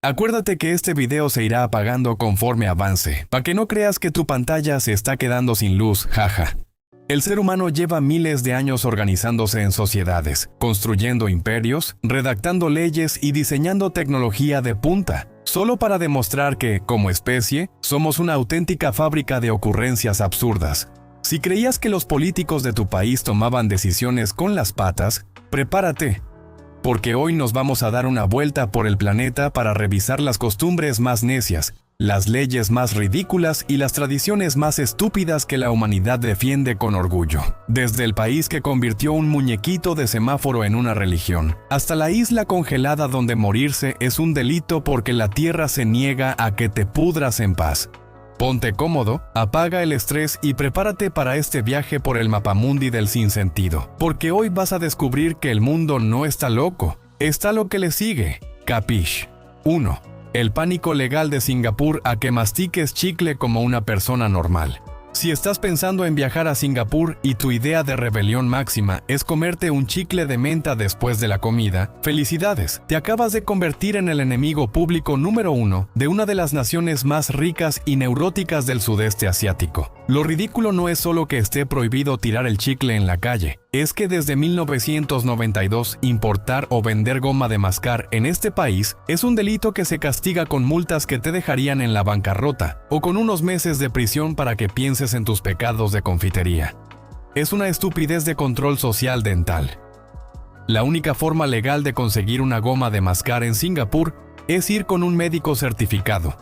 Acuérdate que este video se irá apagando conforme avance, para que no creas que tu pantalla se está quedando sin luz, jaja. El ser humano lleva miles de años organizándose en sociedades, construyendo imperios, redactando leyes y diseñando tecnología de punta, solo para demostrar que, como especie, somos una auténtica fábrica de ocurrencias absurdas. Si creías que los políticos de tu país tomaban decisiones con las patas, prepárate, porque hoy nos vamos a dar una vuelta por el planeta para revisar las costumbres más necias, las leyes más ridículas y las tradiciones más estúpidas que la humanidad defiende con orgullo. Desde el país que convirtió un muñequito de semáforo en una religión, hasta la isla congelada donde morirse es un delito porque la tierra se niega a que te pudras en paz. Ponte cómodo, apaga el estrés y prepárate para este viaje por el mapamundi del sinsentido, porque hoy vas a descubrir que el mundo no está loco, está lo que le sigue. Capish. 1. El pánico legal de Singapur a que mastiques chicle como una persona normal. Si estás pensando en viajar a Singapur y tu idea de rebelión máxima es comerte un chicle de menta después de la comida, felicidades, te acabas de convertir en el enemigo público número 1 de una de las naciones más ricas y neuróticas del sudeste asiático. Lo ridículo no es solo que esté prohibido tirar el chicle en la calle, es que desde 1992 importar o vender goma de mascar en este país es un delito que se castiga con multas que te dejarían en la bancarrota o con unos meses de prisión para que pienses en tus pecados de confitería. Es una estupidez de control social dental. La única forma legal de conseguir una goma de mascar en Singapur es ir con un médico certificado,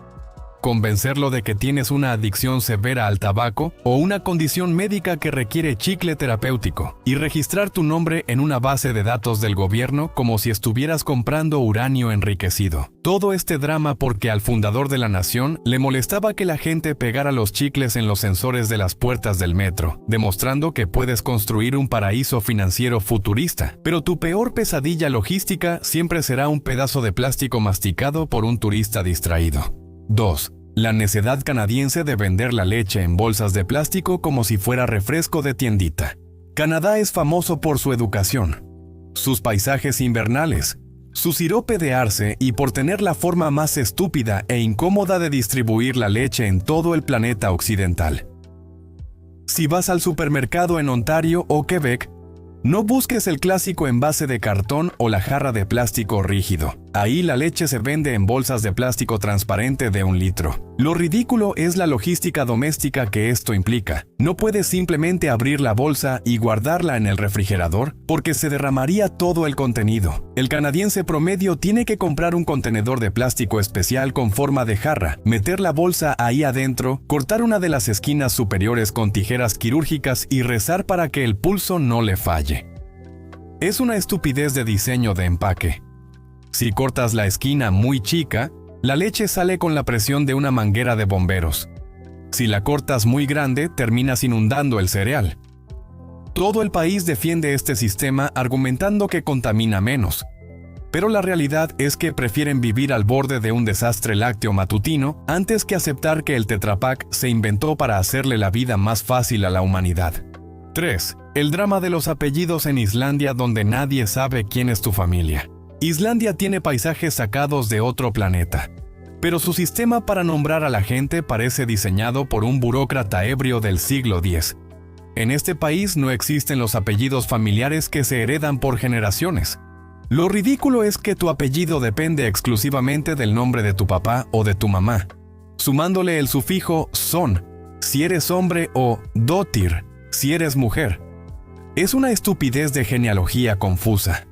convencerlo de que tienes una adicción severa al tabaco o una condición médica que requiere chicle terapéutico y registrar tu nombre en una base de datos del gobierno como si estuvieras comprando uranio enriquecido. Todo este drama porque al fundador de la nación le molestaba que la gente pegara los chicles en los sensores de las puertas del metro, demostrando que puedes construir un paraíso financiero futurista, pero tu peor pesadilla logística siempre será un pedazo de plástico masticado por un turista distraído. 2. La necedad canadiense de vender la leche en bolsas de plástico como si fuera refresco de tiendita. Canadá es famoso por su educación, sus paisajes invernales, su sirope de arce y por tener la forma más estúpida e incómoda de distribuir la leche en todo el planeta occidental. Si vas al supermercado en Ontario o Quebec, no busques el clásico envase de cartón o la jarra de plástico rígido. Ahí la leche se vende en bolsas de plástico transparente de 1 litro. Lo ridículo es la logística doméstica que esto implica. No puedes simplemente abrir la bolsa y guardarla en el refrigerador porque se derramaría todo el contenido. El canadiense promedio tiene que comprar un contenedor de plástico especial con forma de jarra, meter la bolsa ahí adentro, cortar una de las esquinas superiores con tijeras quirúrgicas y rezar para que el pulso no le falle. Es una estupidez de diseño de empaque. Si cortas la esquina muy chica, la leche sale con la presión de una manguera de bomberos. Si la cortas muy grande, terminas inundando el cereal. Todo el país defiende este sistema argumentando que contamina menos. Pero la realidad es que prefieren vivir al borde de un desastre lácteo matutino antes que aceptar que el Tetra Pak se inventó para hacerle la vida más fácil a la humanidad. 3. El drama de los apellidos en Islandia donde nadie sabe quién es tu familia. Islandia tiene paisajes sacados de otro planeta, pero su sistema para nombrar a la gente parece diseñado por un burócrata ebrio del siglo X. En este país no existen los apellidos familiares que se heredan por generaciones. Lo ridículo es que tu apellido depende exclusivamente del nombre de tu papá o de tu mamá, sumándole el sufijo son, si eres hombre, o dóttir, si eres mujer. Es una estupidez de genealogía confusa.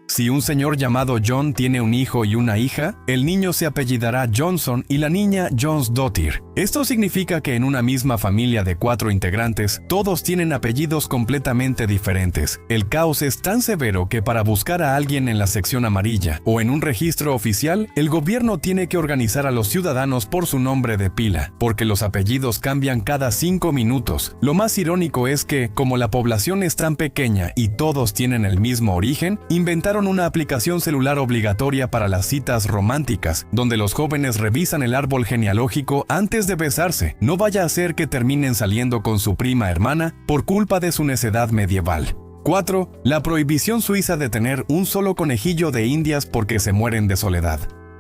Si un señor llamado John tiene un hijo y una hija, el niño se apellidará Johnson y la niña Johnsdóttir. Esto significa que en una misma familia de 4 integrantes, todos tienen apellidos completamente diferentes. El caos es tan severo que para buscar a alguien en la sección amarilla o en un registro oficial, el gobierno tiene que organizar a los ciudadanos por su nombre de pila, porque los apellidos cambian cada 5 minutos. Lo más irónico es que, como la población es tan pequeña y todos tienen el mismo origen, inventaron una aplicación celular obligatoria para las citas románticas, donde los jóvenes revisan el árbol genealógico antes de besarse. No vaya a ser que terminen saliendo con su prima hermana por culpa de su necedad medieval. 4. La prohibición suiza de tener un solo conejillo de indias porque se mueren de soledad.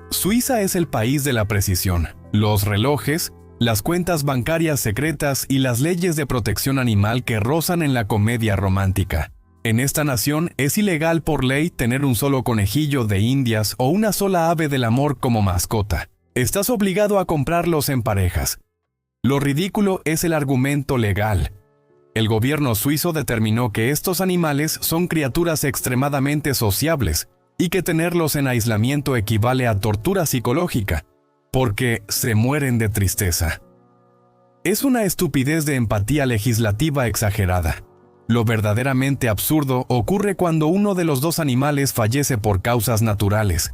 Suiza es el país de la precisión. Los relojes, las cuentas bancarias secretas y las leyes de protección animal que rozan en la comedia romántica. En esta nación es ilegal por ley tener un solo conejillo de indias o una sola ave del amor como mascota. Estás obligado a comprarlos en parejas. Lo ridículo es el argumento legal. El gobierno suizo determinó que estos animales son criaturas extremadamente sociables y que tenerlos en aislamiento equivale a tortura psicológica, porque se mueren de tristeza. Es una estupidez de empatía legislativa exagerada. Lo verdaderamente absurdo ocurre cuando uno de los dos animales fallece por causas naturales.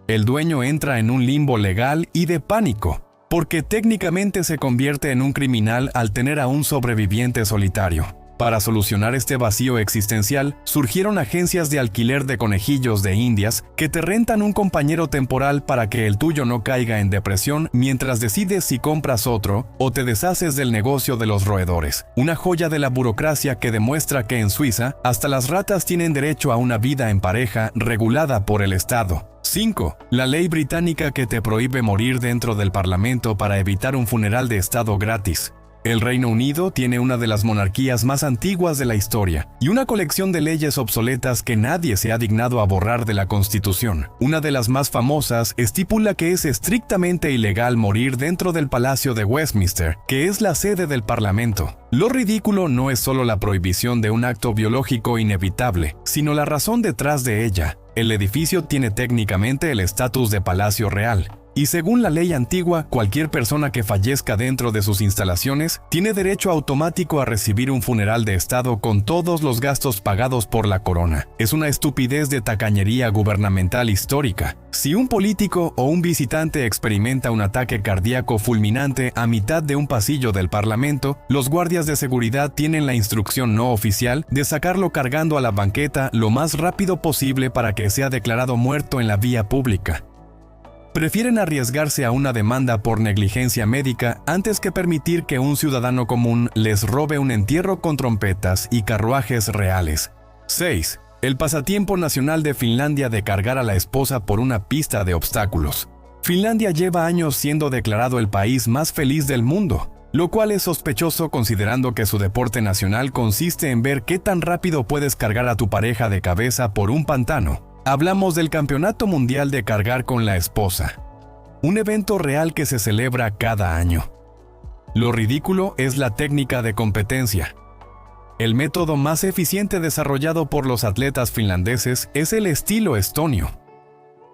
El dueño entra en un limbo legal y de pánico, porque técnicamente se convierte en un criminal al tener a un sobreviviente solitario. Para solucionar este vacío existencial, surgieron agencias de alquiler de conejillos de indias que te rentan un compañero temporal para que el tuyo no caiga en depresión mientras decides si compras otro o te deshaces del negocio de los roedores. Una joya de la burocracia que demuestra que en Suiza hasta las ratas tienen derecho a una vida en pareja regulada por el Estado. 5. La ley británica que te prohíbe morir dentro del Parlamento para evitar un funeral de Estado gratis. El Reino Unido tiene una de las monarquías más antiguas de la historia y una colección de leyes obsoletas que nadie se ha dignado a borrar de la Constitución. Una de las más famosas estipula que es estrictamente ilegal morir dentro del Palacio de Westminster, que es la sede del Parlamento. Lo ridículo no es solo la prohibición de un acto biológico inevitable, sino la razón detrás de ella. El edificio tiene técnicamente el estatus de palacio real. Y según la ley antigua, cualquier persona que fallezca dentro de sus instalaciones tiene derecho automático a recibir un funeral de Estado con todos los gastos pagados por la corona. Es una estupidez de tacañería gubernamental histórica. Si un político o un visitante experimenta un ataque cardíaco fulminante a mitad de un pasillo del Parlamento, los guardias de seguridad tienen la instrucción no oficial de sacarlo cargando a la banqueta lo más rápido posible para que sea declarado muerto en la vía pública. Prefieren arriesgarse a una demanda por negligencia médica antes que permitir que un ciudadano común les robe un entierro con trompetas y carruajes reales. 6. El pasatiempo nacional de Finlandia de cargar a la esposa por una pista de obstáculos. Finlandia lleva años siendo declarado el país más feliz del mundo, lo cual es sospechoso considerando que su deporte nacional consiste en ver qué tan rápido puedes cargar a tu pareja de cabeza por un pantano. Hablamos del Campeonato Mundial de Cargar con la Esposa, un evento real que se celebra cada año. Lo ridículo es la técnica de competencia. El método más eficiente desarrollado por los atletas finlandeses es el estilo estonio,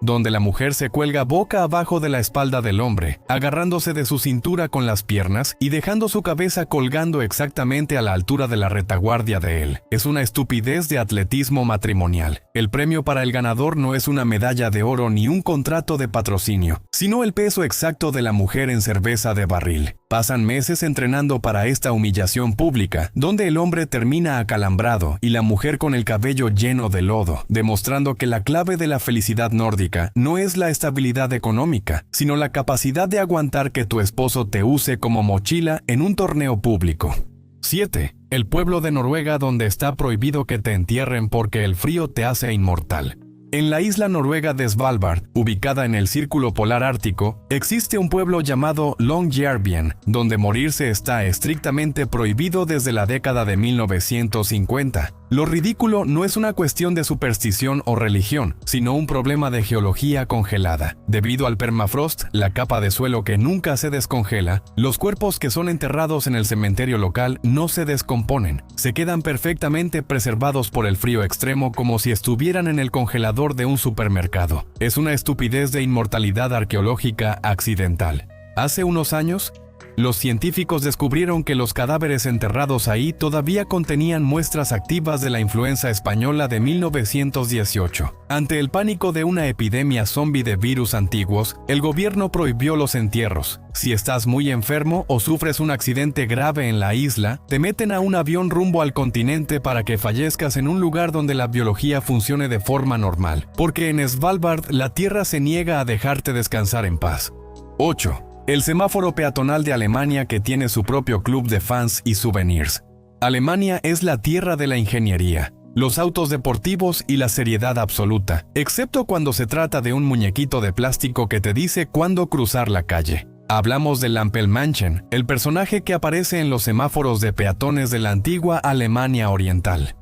donde la mujer se cuelga boca abajo de la espalda del hombre, agarrándose de su cintura con las piernas y dejando su cabeza colgando exactamente a la altura de la retaguardia de él. Es una estupidez de atletismo matrimonial. El premio para el ganador no es una medalla de oro ni un contrato de patrocinio, sino el peso exacto de la mujer en cerveza de barril. Pasan meses entrenando para esta humillación pública, donde el hombre termina acalambrado y la mujer con el cabello lleno de lodo, demostrando que la clave de la felicidad nórdica no es la estabilidad económica, sino la capacidad de aguantar que tu esposo te use como mochila en un torneo público. 7. El pueblo de Noruega donde está prohibido que te entierren porque el frío te hace inmortal. En la isla noruega de Svalbard, ubicada en el Círculo Polar Ártico, existe un pueblo llamado Longyearbyen, donde morirse está estrictamente prohibido desde la década de 1950. Lo ridículo no es una cuestión de superstición o religión, sino un problema de geología congelada. Debido al permafrost, la capa de suelo que nunca se descongela, los cuerpos que son enterrados en el cementerio local no se descomponen. Se quedan perfectamente preservados por el frío extremo como si estuvieran en el congelador de un supermercado. Es una estupidez de inmortalidad arqueológica accidental. Hace unos años, los científicos descubrieron que los cadáveres enterrados ahí todavía contenían muestras activas de la influenza española de 1918. Ante el pánico de una epidemia zombie de virus antiguos, el gobierno prohibió los entierros. Si estás muy enfermo o sufres un accidente grave en la isla, te meten a un avión rumbo al continente para que fallezcas en un lugar donde la biología funcione de forma normal, porque en Svalbard la tierra se niega a dejarte descansar en paz. 8. El semáforo peatonal de Alemania que tiene su propio club de fans y souvenirs. Alemania es la tierra de la ingeniería. los autos deportivos y la seriedad absoluta, excepto cuando se trata de un muñequito de plástico que te dice cuándo cruzar la calle. Hablamos de Lampelmanchen, el personaje que aparece en los semáforos de peatones de la antigua Alemania Oriental.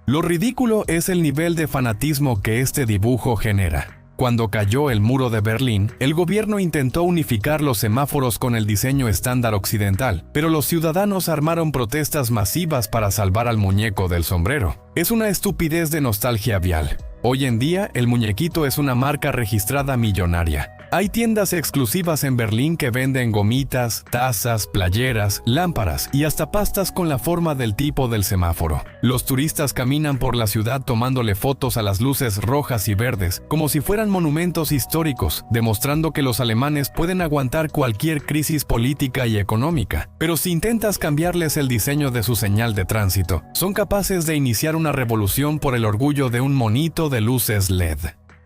Lo ridículo es el nivel de fanatismo que este dibujo genera. Cuando cayó el muro de Berlín, el gobierno intentó unificar los semáforos con el diseño estándar occidental, pero los ciudadanos armaron protestas masivas para salvar al muñeco del sombrero. Es una estupidez de nostalgia vial. Hoy en día, el muñequito es una marca registrada millonaria. Hay tiendas exclusivas en Berlín que venden gomitas, tazas, playeras, lámparas y hasta pastas con la forma del tipo del semáforo. Los turistas caminan por la ciudad tomándole fotos a las luces rojas y verdes, como si fueran monumentos históricos, demostrando que los alemanes pueden aguantar cualquier crisis política y económica. Pero si intentas cambiarles el diseño de su señal de tránsito, son capaces de iniciar una revolución por el orgullo de un monito de luces LED.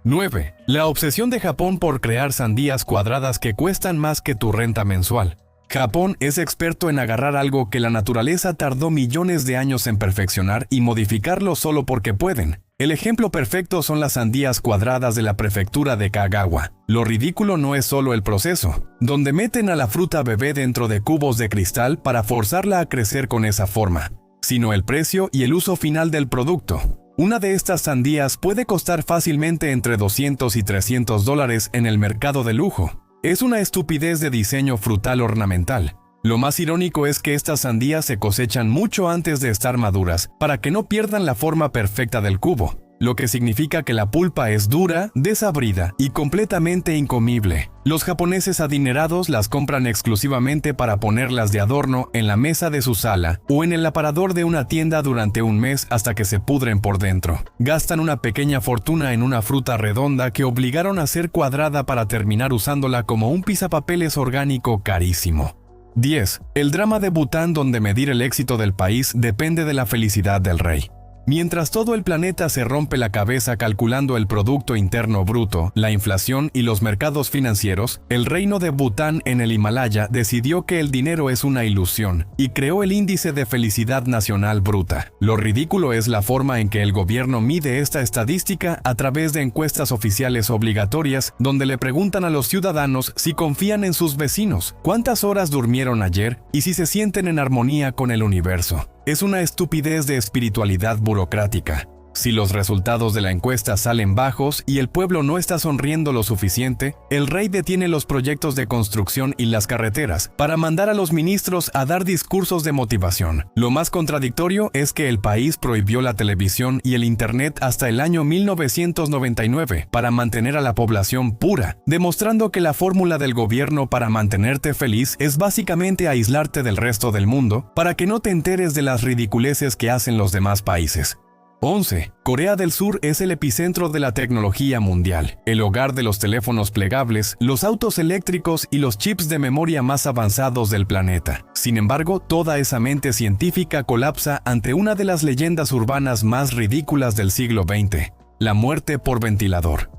9. La obsesión de Japón por crear sandías cuadradas que cuestan más que tu renta mensual. Japón es experto en agarrar algo que la naturaleza tardó millones de años en perfeccionar y modificarlo solo porque pueden. El ejemplo perfecto son las sandías cuadradas de la prefectura de Kagawa. Lo ridículo no es solo el proceso, donde meten a la fruta bebé dentro de cubos de cristal para forzarla a crecer con esa forma, sino el precio y el uso final del producto. Una de estas sandías puede costar fácilmente entre $200 y $300 en el mercado de lujo. Es una estupidez de diseño frutal ornamental. Lo más irónico es que estas sandías se cosechan mucho antes de estar maduras, para que no pierdan la forma perfecta del cubo, lo que significa que la pulpa es dura, desabrida y completamente incomible. Los japoneses adinerados las compran exclusivamente para ponerlas de adorno en la mesa de su sala o en el aparador de una tienda durante un mes hasta que se pudren por dentro. Gastan una pequeña fortuna en una fruta redonda que obligaron a ser cuadrada para terminar usándola como un pisapapeles orgánico carísimo. 10. El drama de Bután, donde medir el éxito del país depende de la felicidad del rey. Mientras todo el planeta se rompe la cabeza calculando el Producto Interno Bruto, la inflación y los mercados financieros, el reino de Bután en el Himalaya decidió que el dinero es una ilusión y creó el Índice de Felicidad Nacional Bruta. Lo ridículo es la forma en que el gobierno mide esta estadística a través de encuestas oficiales obligatorias donde le preguntan a los ciudadanos si confían en sus vecinos, cuántas horas durmieron ayer y si se sienten en armonía con el universo. Es una estupidez de espiritualidad burocrática. Si los resultados de la encuesta salen bajos y el pueblo no está sonriendo lo suficiente, el rey detiene los proyectos de construcción y las carreteras para mandar a los ministros a dar discursos de motivación. Lo más contradictorio es que el país prohibió la televisión y el internet hasta el año 1999 para mantener a la población pura, demostrando que la fórmula del gobierno para mantenerte feliz es básicamente aislarte del resto del mundo para que no te enteres de las ridiculeces que hacen los demás países. 11. Corea del Sur es el epicentro de la tecnología mundial, el hogar de los teléfonos plegables, los autos eléctricos y los chips de memoria más avanzados del planeta. Sin embargo, toda esa mente científica colapsa ante una de las leyendas urbanas más ridículas del siglo XX, la muerte por ventilador.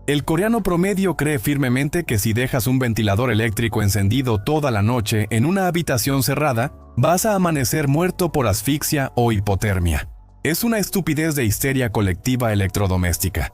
El coreano promedio cree firmemente que si dejas un ventilador eléctrico encendido toda la noche en una habitación cerrada, vas a amanecer muerto por asfixia o hipotermia. Es una estupidez de histeria colectiva electrodoméstica.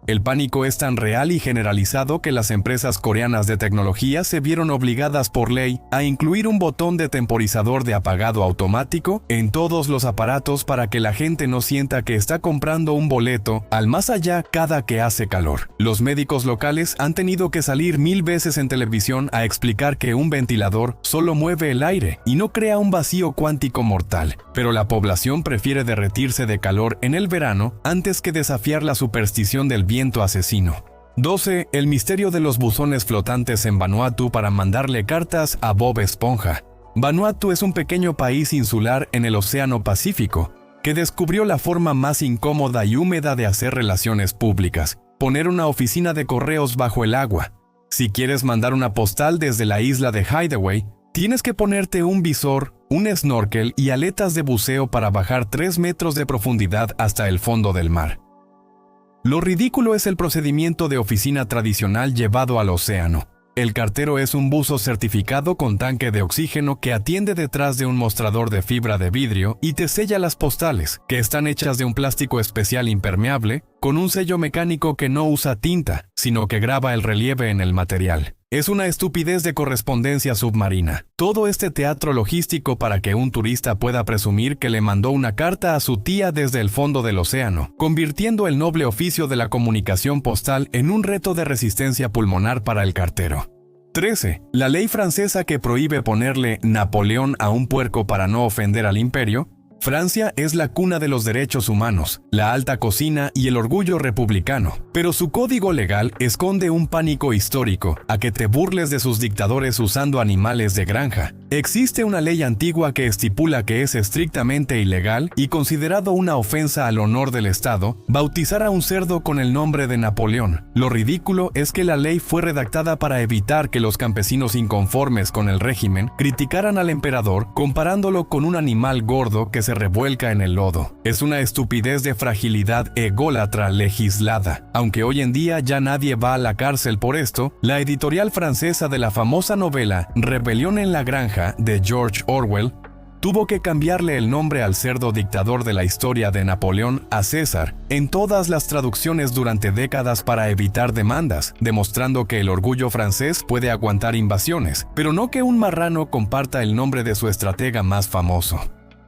El pánico es tan real y generalizado que las empresas coreanas de tecnología se vieron obligadas por ley a incluir un botón de temporizador de apagado automático en todos los aparatos para que la gente no sienta que está comprando un boleto al más allá cada que hace calor. Los médicos locales han tenido que salir 1000 veces en televisión a explicar que un ventilador solo mueve el aire y no crea un vacío cuántico mortal, pero la población prefiere derretirse de calor en el verano antes que desafiar la superstición del viento asesino. 12. El misterio de los buzones flotantes en Vanuatu para mandarle cartas a Bob Esponja. Vanuatu es un pequeño país insular en el Océano Pacífico que descubrió la forma más incómoda y húmeda de hacer relaciones públicas: poner una oficina de correos bajo el agua. Si quieres mandar una postal desde la isla de Hideaway, tienes que ponerte un visor, un snorkel y aletas de buceo para bajar 3 metros de profundidad hasta el fondo del mar. Lo ridículo es el procedimiento de oficina tradicional llevado al océano. El cartero es un buzo certificado con tanque de oxígeno que atiende detrás de un mostrador de fibra de vidrio y te sella las postales, que están hechas de un plástico especial impermeable, con un sello mecánico que no usa tinta, sino que graba el relieve en el material. Es una estupidez de correspondencia submarina. Todo este teatro logístico para que un turista pueda presumir que le mandó una carta a su tía desde el fondo del océano, convirtiendo el noble oficio de la comunicación postal en un reto de resistencia pulmonar para el cartero. 13. La ley francesa que prohíbe ponerle Napoleón a un puerco para no ofender al imperio. Francia es la cuna de los derechos humanos, la alta cocina y el orgullo republicano, pero su código legal esconde un pánico histórico a que te burles de sus dictadores usando animales de granja. Existe una ley antigua que estipula que es estrictamente ilegal y considerado una ofensa al honor del Estado bautizar a un cerdo con el nombre de Napoleón. Lo ridículo es que la ley fue redactada para evitar que los campesinos inconformes con el régimen criticaran al emperador comparándolo con un animal gordo que se revuelca en el lodo. Es una estupidez de fragilidad ególatra legislada. Aunque hoy en día ya nadie va a la cárcel por esto, la editorial francesa de la famosa novela Rebelión en la Granja de George Orwell tuvo que cambiarle el nombre al cerdo dictador de la historia de Napoleón a César en todas las traducciones durante décadas para evitar demandas, demostrando que el orgullo francés puede aguantar invasiones, pero no que un marrano comparta el nombre de su estratega más famoso.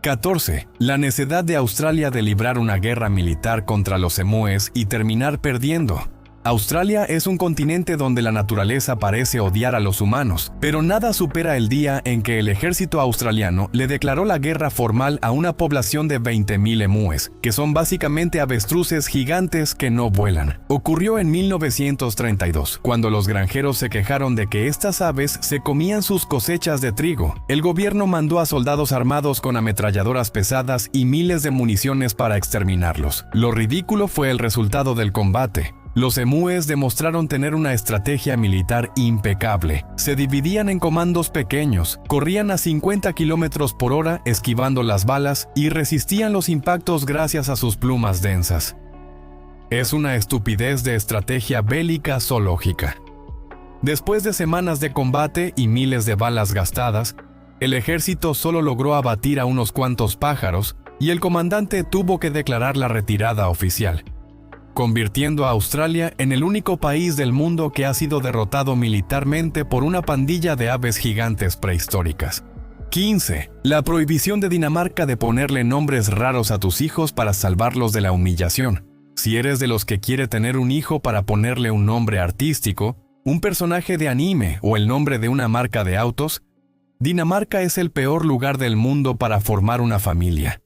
14. La necedad de Australia de librar una guerra militar contra los emúes y terminar perdiendo. Australia es un continente donde la naturaleza parece odiar a los humanos, pero nada supera el día en que el ejército australiano le declaró la guerra formal a una población de 20.000 emúes, que son básicamente avestruces gigantes que no vuelan. Ocurrió en 1932, cuando los granjeros se quejaron de que estas aves se comían sus cosechas de trigo. El gobierno mandó a soldados armados con ametralladoras pesadas y miles de municiones para exterminarlos. Lo ridículo fue el resultado del combate. Los emúes demostraron tener una estrategia militar impecable. Se dividían en comandos pequeños, corrían a 50 km por hora esquivando las balas y resistían los impactos gracias a sus plumas densas. Es una estupidez de estrategia bélica zoológica. Después de semanas de combate y miles de balas gastadas, el ejército solo logró abatir a unos cuantos pájaros y el comandante tuvo que declarar la retirada oficial, convirtiendo a Australia en el único país del mundo que ha sido derrotado militarmente por una pandilla de aves gigantes prehistóricas. 15. La prohibición de Dinamarca de ponerle nombres raros a tus hijos para salvarlos de la humillación. Si eres de los que quiere tener un hijo para ponerle un nombre artístico, un personaje de anime o el nombre de una marca de autos, Dinamarca es el peor lugar del mundo para formar una familia.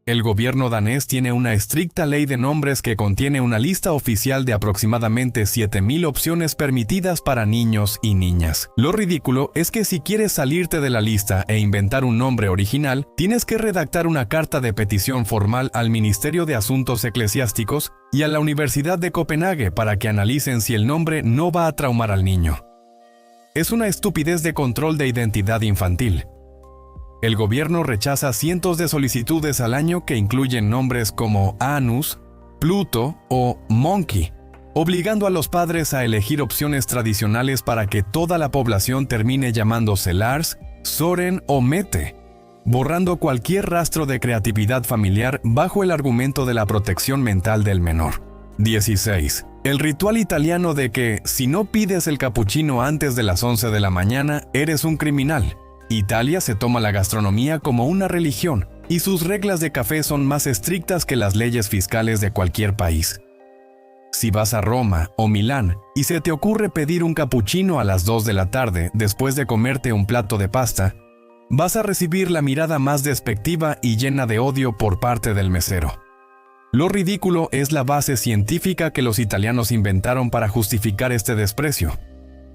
El gobierno danés tiene una estricta ley de nombres que contiene una lista oficial de aproximadamente 7.000 opciones permitidas para niños y niñas. Lo ridículo es que si quieres salirte de la lista e inventar un nombre original, tienes que redactar una carta de petición formal al Ministerio de Asuntos Eclesiásticos y a la Universidad de Copenhague para que analicen si el nombre no va a traumar al niño. Es una estupidez de control de identidad infantil. El gobierno rechaza cientos de solicitudes al año que incluyen nombres como Anus, Pluto o Monkey, obligando a los padres a elegir opciones tradicionales para que toda la población termine llamándose Lars, Soren o Mette, borrando cualquier rastro de creatividad familiar bajo el argumento de la protección mental del menor. 16. El ritual italiano de que si no pides el capuchino antes de las 11 de la mañana, eres un criminal. Italia se toma la gastronomía como una religión y sus reglas de café son más estrictas que las leyes fiscales de cualquier país. Si vas a Roma o Milán y se te ocurre pedir un capuchino a las 2 de la tarde después de comerte un plato de pasta, vas a recibir la mirada más despectiva y llena de odio por parte del mesero. Lo ridículo es la base científica que los italianos inventaron para justificar este desprecio.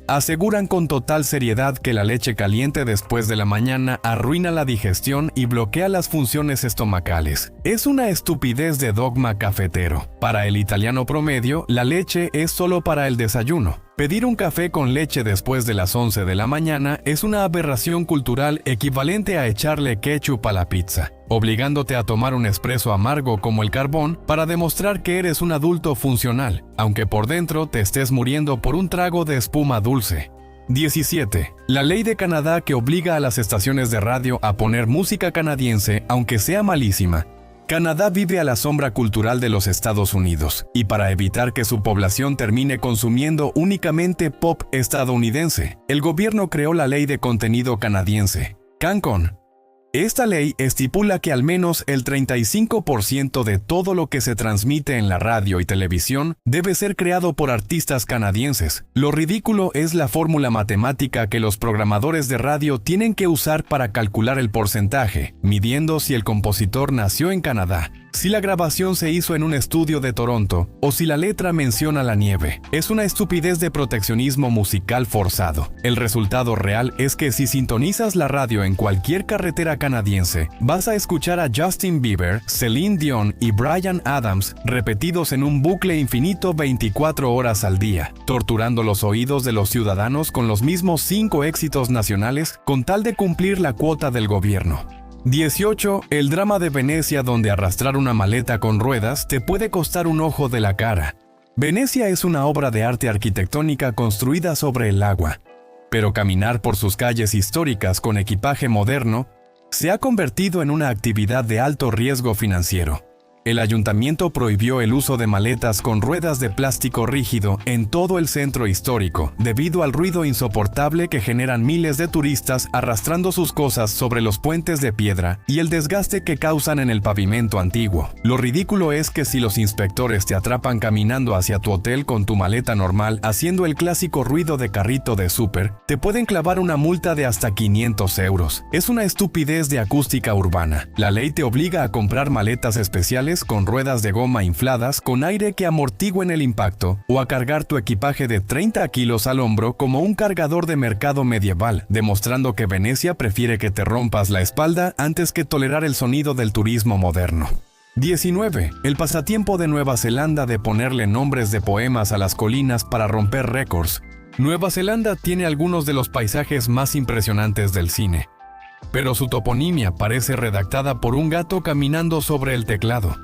Aseguran con total seriedad que la leche caliente después de la mañana arruina la digestión y bloquea las funciones estomacales. Es una estupidez de dogma cafetero. Para el italiano promedio, la leche es solo para el desayuno. Pedir un café con leche después de las 11 de la mañana es una aberración cultural equivalente a echarle ketchup a la pizza, obligándote a tomar un espresso amargo como el carbón para demostrar que eres un adulto funcional, aunque por dentro te estés muriendo por un trago de espuma dulce. 17. La ley de Canadá que obliga a las estaciones de radio a poner música canadiense aunque sea malísima. Canadá vive a la sombra cultural de los Estados Unidos, y para evitar que su población termine consumiendo únicamente pop estadounidense, el gobierno creó la Ley de Contenido Canadiense, CanCon. Esta ley estipula que al menos el 35% de todo lo que se transmite en la radio y televisión debe ser creado por artistas canadienses. Lo ridículo es la fórmula matemática que los programadores de radio tienen que usar para calcular el porcentaje, midiendo si el compositor nació en Canadá, si la grabación se hizo en un estudio de Toronto o si la letra menciona la nieve. Es una estupidez de proteccionismo musical forzado. El resultado real es que si sintonizas la radio en cualquier carretera canadiense, vas a escuchar a Justin Bieber, Celine Dion y Bryan Adams repetidos en un bucle infinito 24 horas al día, torturando los oídos de los ciudadanos con los mismos 5 éxitos nacionales con tal de cumplir la cuota del gobierno. 18. El drama de Venecia, donde arrastrar una maleta con ruedas te puede costar un ojo de la cara. Venecia es una obra de arte arquitectónica construida sobre el agua, pero caminar por sus calles históricas con equipaje moderno se ha convertido en una actividad de alto riesgo financiero. El ayuntamiento prohibió el uso de maletas con ruedas de plástico rígido en todo el centro histórico, debido al ruido insoportable que generan miles de turistas arrastrando sus cosas sobre los puentes de piedra y el desgaste que causan en el pavimento antiguo. Lo ridículo es que si los inspectores te atrapan caminando hacia tu hotel con tu maleta normal haciendo el clásico ruido de carrito de súper, te pueden clavar una multa de hasta 500 euros. Es una estupidez de acústica urbana. La ley te obliga a comprar maletas especiales con ruedas de goma infladas con aire que amortigüen el impacto, o a cargar tu equipaje de 30 kilos al hombro como un cargador de mercado medieval, demostrando que Venecia prefiere que te rompas la espalda antes que tolerar el sonido del turismo moderno. 19. El pasatiempo de Nueva Zelanda de ponerle nombres de poemas a las colinas para romper récords. Nueva Zelanda tiene algunos de los paisajes más impresionantes del cine, pero su toponimia parece redactada por un gato caminando sobre el teclado.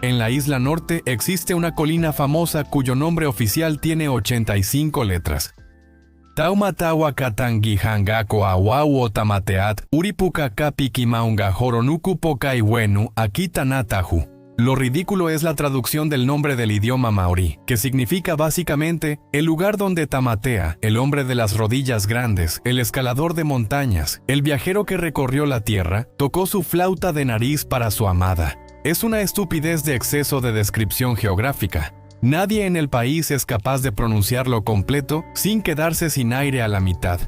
En la isla norte existe una colina famosa cuyo nombre oficial tiene 85 letras. Taumatawa katangi hangako awau otamateat uripuka kapiki maunga horonuku pokai wenu akitanatahu. Lo ridículo es la traducción del nombre del idioma maorí, que significa básicamente el lugar donde tamatea, el hombre de las rodillas grandes, el escalador de montañas, el viajero que recorrió la tierra, tocó su flauta de nariz para su amada. Es una estupidez de exceso de descripción geográfica. Nadie en el país es capaz de pronunciarlo completo sin quedarse sin aire a la mitad.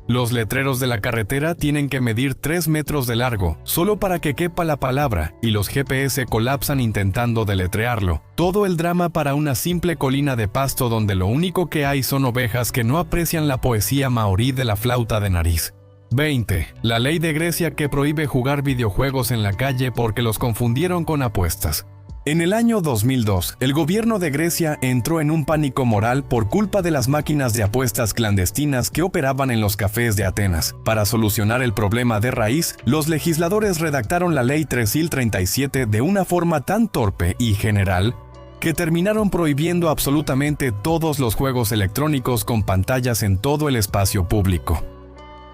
Los letreros de la carretera tienen que medir 3 metros de largo, solo para que quepa la palabra, y los GPS colapsan intentando deletrearlo. Todo el drama para una simple colina de pasto donde lo único que hay son ovejas que no aprecian la poesía maorí de la flauta de nariz. 20. La ley de Grecia que prohíbe jugar videojuegos en la calle porque los confundieron con apuestas. En el año 2002, el gobierno de Grecia entró en un pánico moral por culpa de las máquinas de apuestas clandestinas que operaban en los cafés de Atenas. Para solucionar el problema de raíz, los legisladores redactaron la Ley 3037 de una forma tan torpe y general que terminaron prohibiendo absolutamente todos los juegos electrónicos con pantallas en todo el espacio público.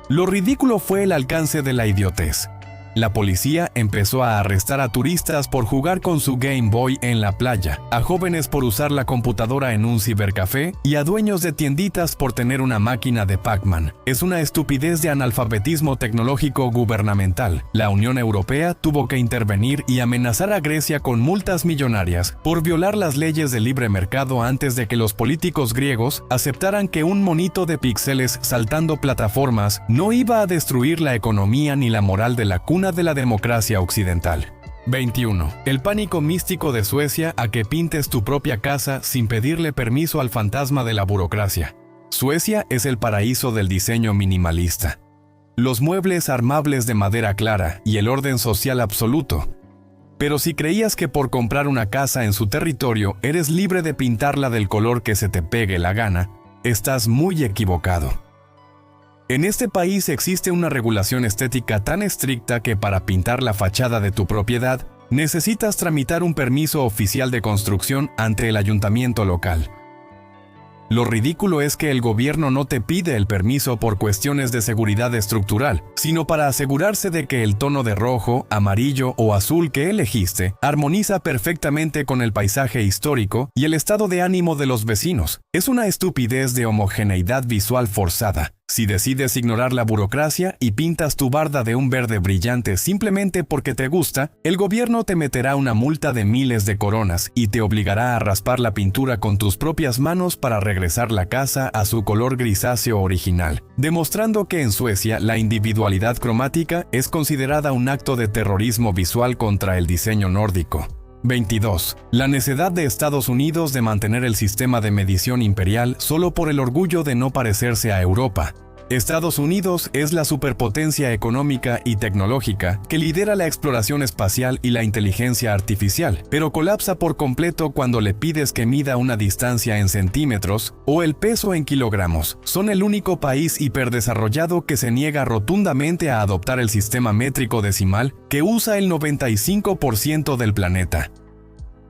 Lo ridículo fue el alcance de la idiotez. La policía empezó a arrestar a turistas por jugar con su Game Boy en la playa, a jóvenes por usar la computadora en un cibercafé y a dueños de tienditas por tener una máquina de Pac-Man. Es una estupidez de analfabetismo tecnológico gubernamental. La Unión Europea tuvo que intervenir y amenazar a Grecia con multas millonarias por violar las leyes de libre mercado antes de que los políticos griegos aceptaran que un monito de píxeles saltando plataformas no iba a destruir la economía ni la moral de la cuna de la democracia occidental. 21. El pánico místico de Suecia a que pintes tu propia casa sin pedirle permiso al fantasma de la burocracia. Suecia es el paraíso del diseño minimalista. Los muebles armables de madera clara y el orden social absoluto. Pero si creías que por comprar una casa en su territorio eres libre de pintarla del color que se te pegue la gana, estás muy equivocado. En este país existe una regulación estética tan estricta que para pintar la fachada de tu propiedad, necesitas tramitar un permiso oficial de construcción ante el ayuntamiento local. Lo ridículo es que el gobierno no te pide el permiso por cuestiones de seguridad estructural, sino para asegurarse de que el tono de rojo, amarillo o azul que elegiste armoniza perfectamente con el paisaje histórico y el estado de ánimo de los vecinos. Es una estupidez de homogeneidad visual forzada. Si decides ignorar la burocracia y pintas tu barda de un verde brillante simplemente porque te gusta, el gobierno te meterá una multa de miles de coronas y te obligará a raspar la pintura con tus propias manos para regresar la casa a su color grisáceo original, demostrando que en Suecia la individualidad cromática es considerada un acto de terrorismo visual contra el diseño nórdico. 22. La necedad de Estados Unidos de mantener el sistema de medición imperial solo por el orgullo de no parecerse a Europa. Estados Unidos es la superpotencia económica y tecnológica que lidera la exploración espacial y la inteligencia artificial, pero colapsa por completo cuando le pides que mida una distancia en centímetros o el peso en kilogramos. Son el único país hiperdesarrollado que se niega rotundamente a adoptar el sistema métrico decimal que usa el 95% del planeta.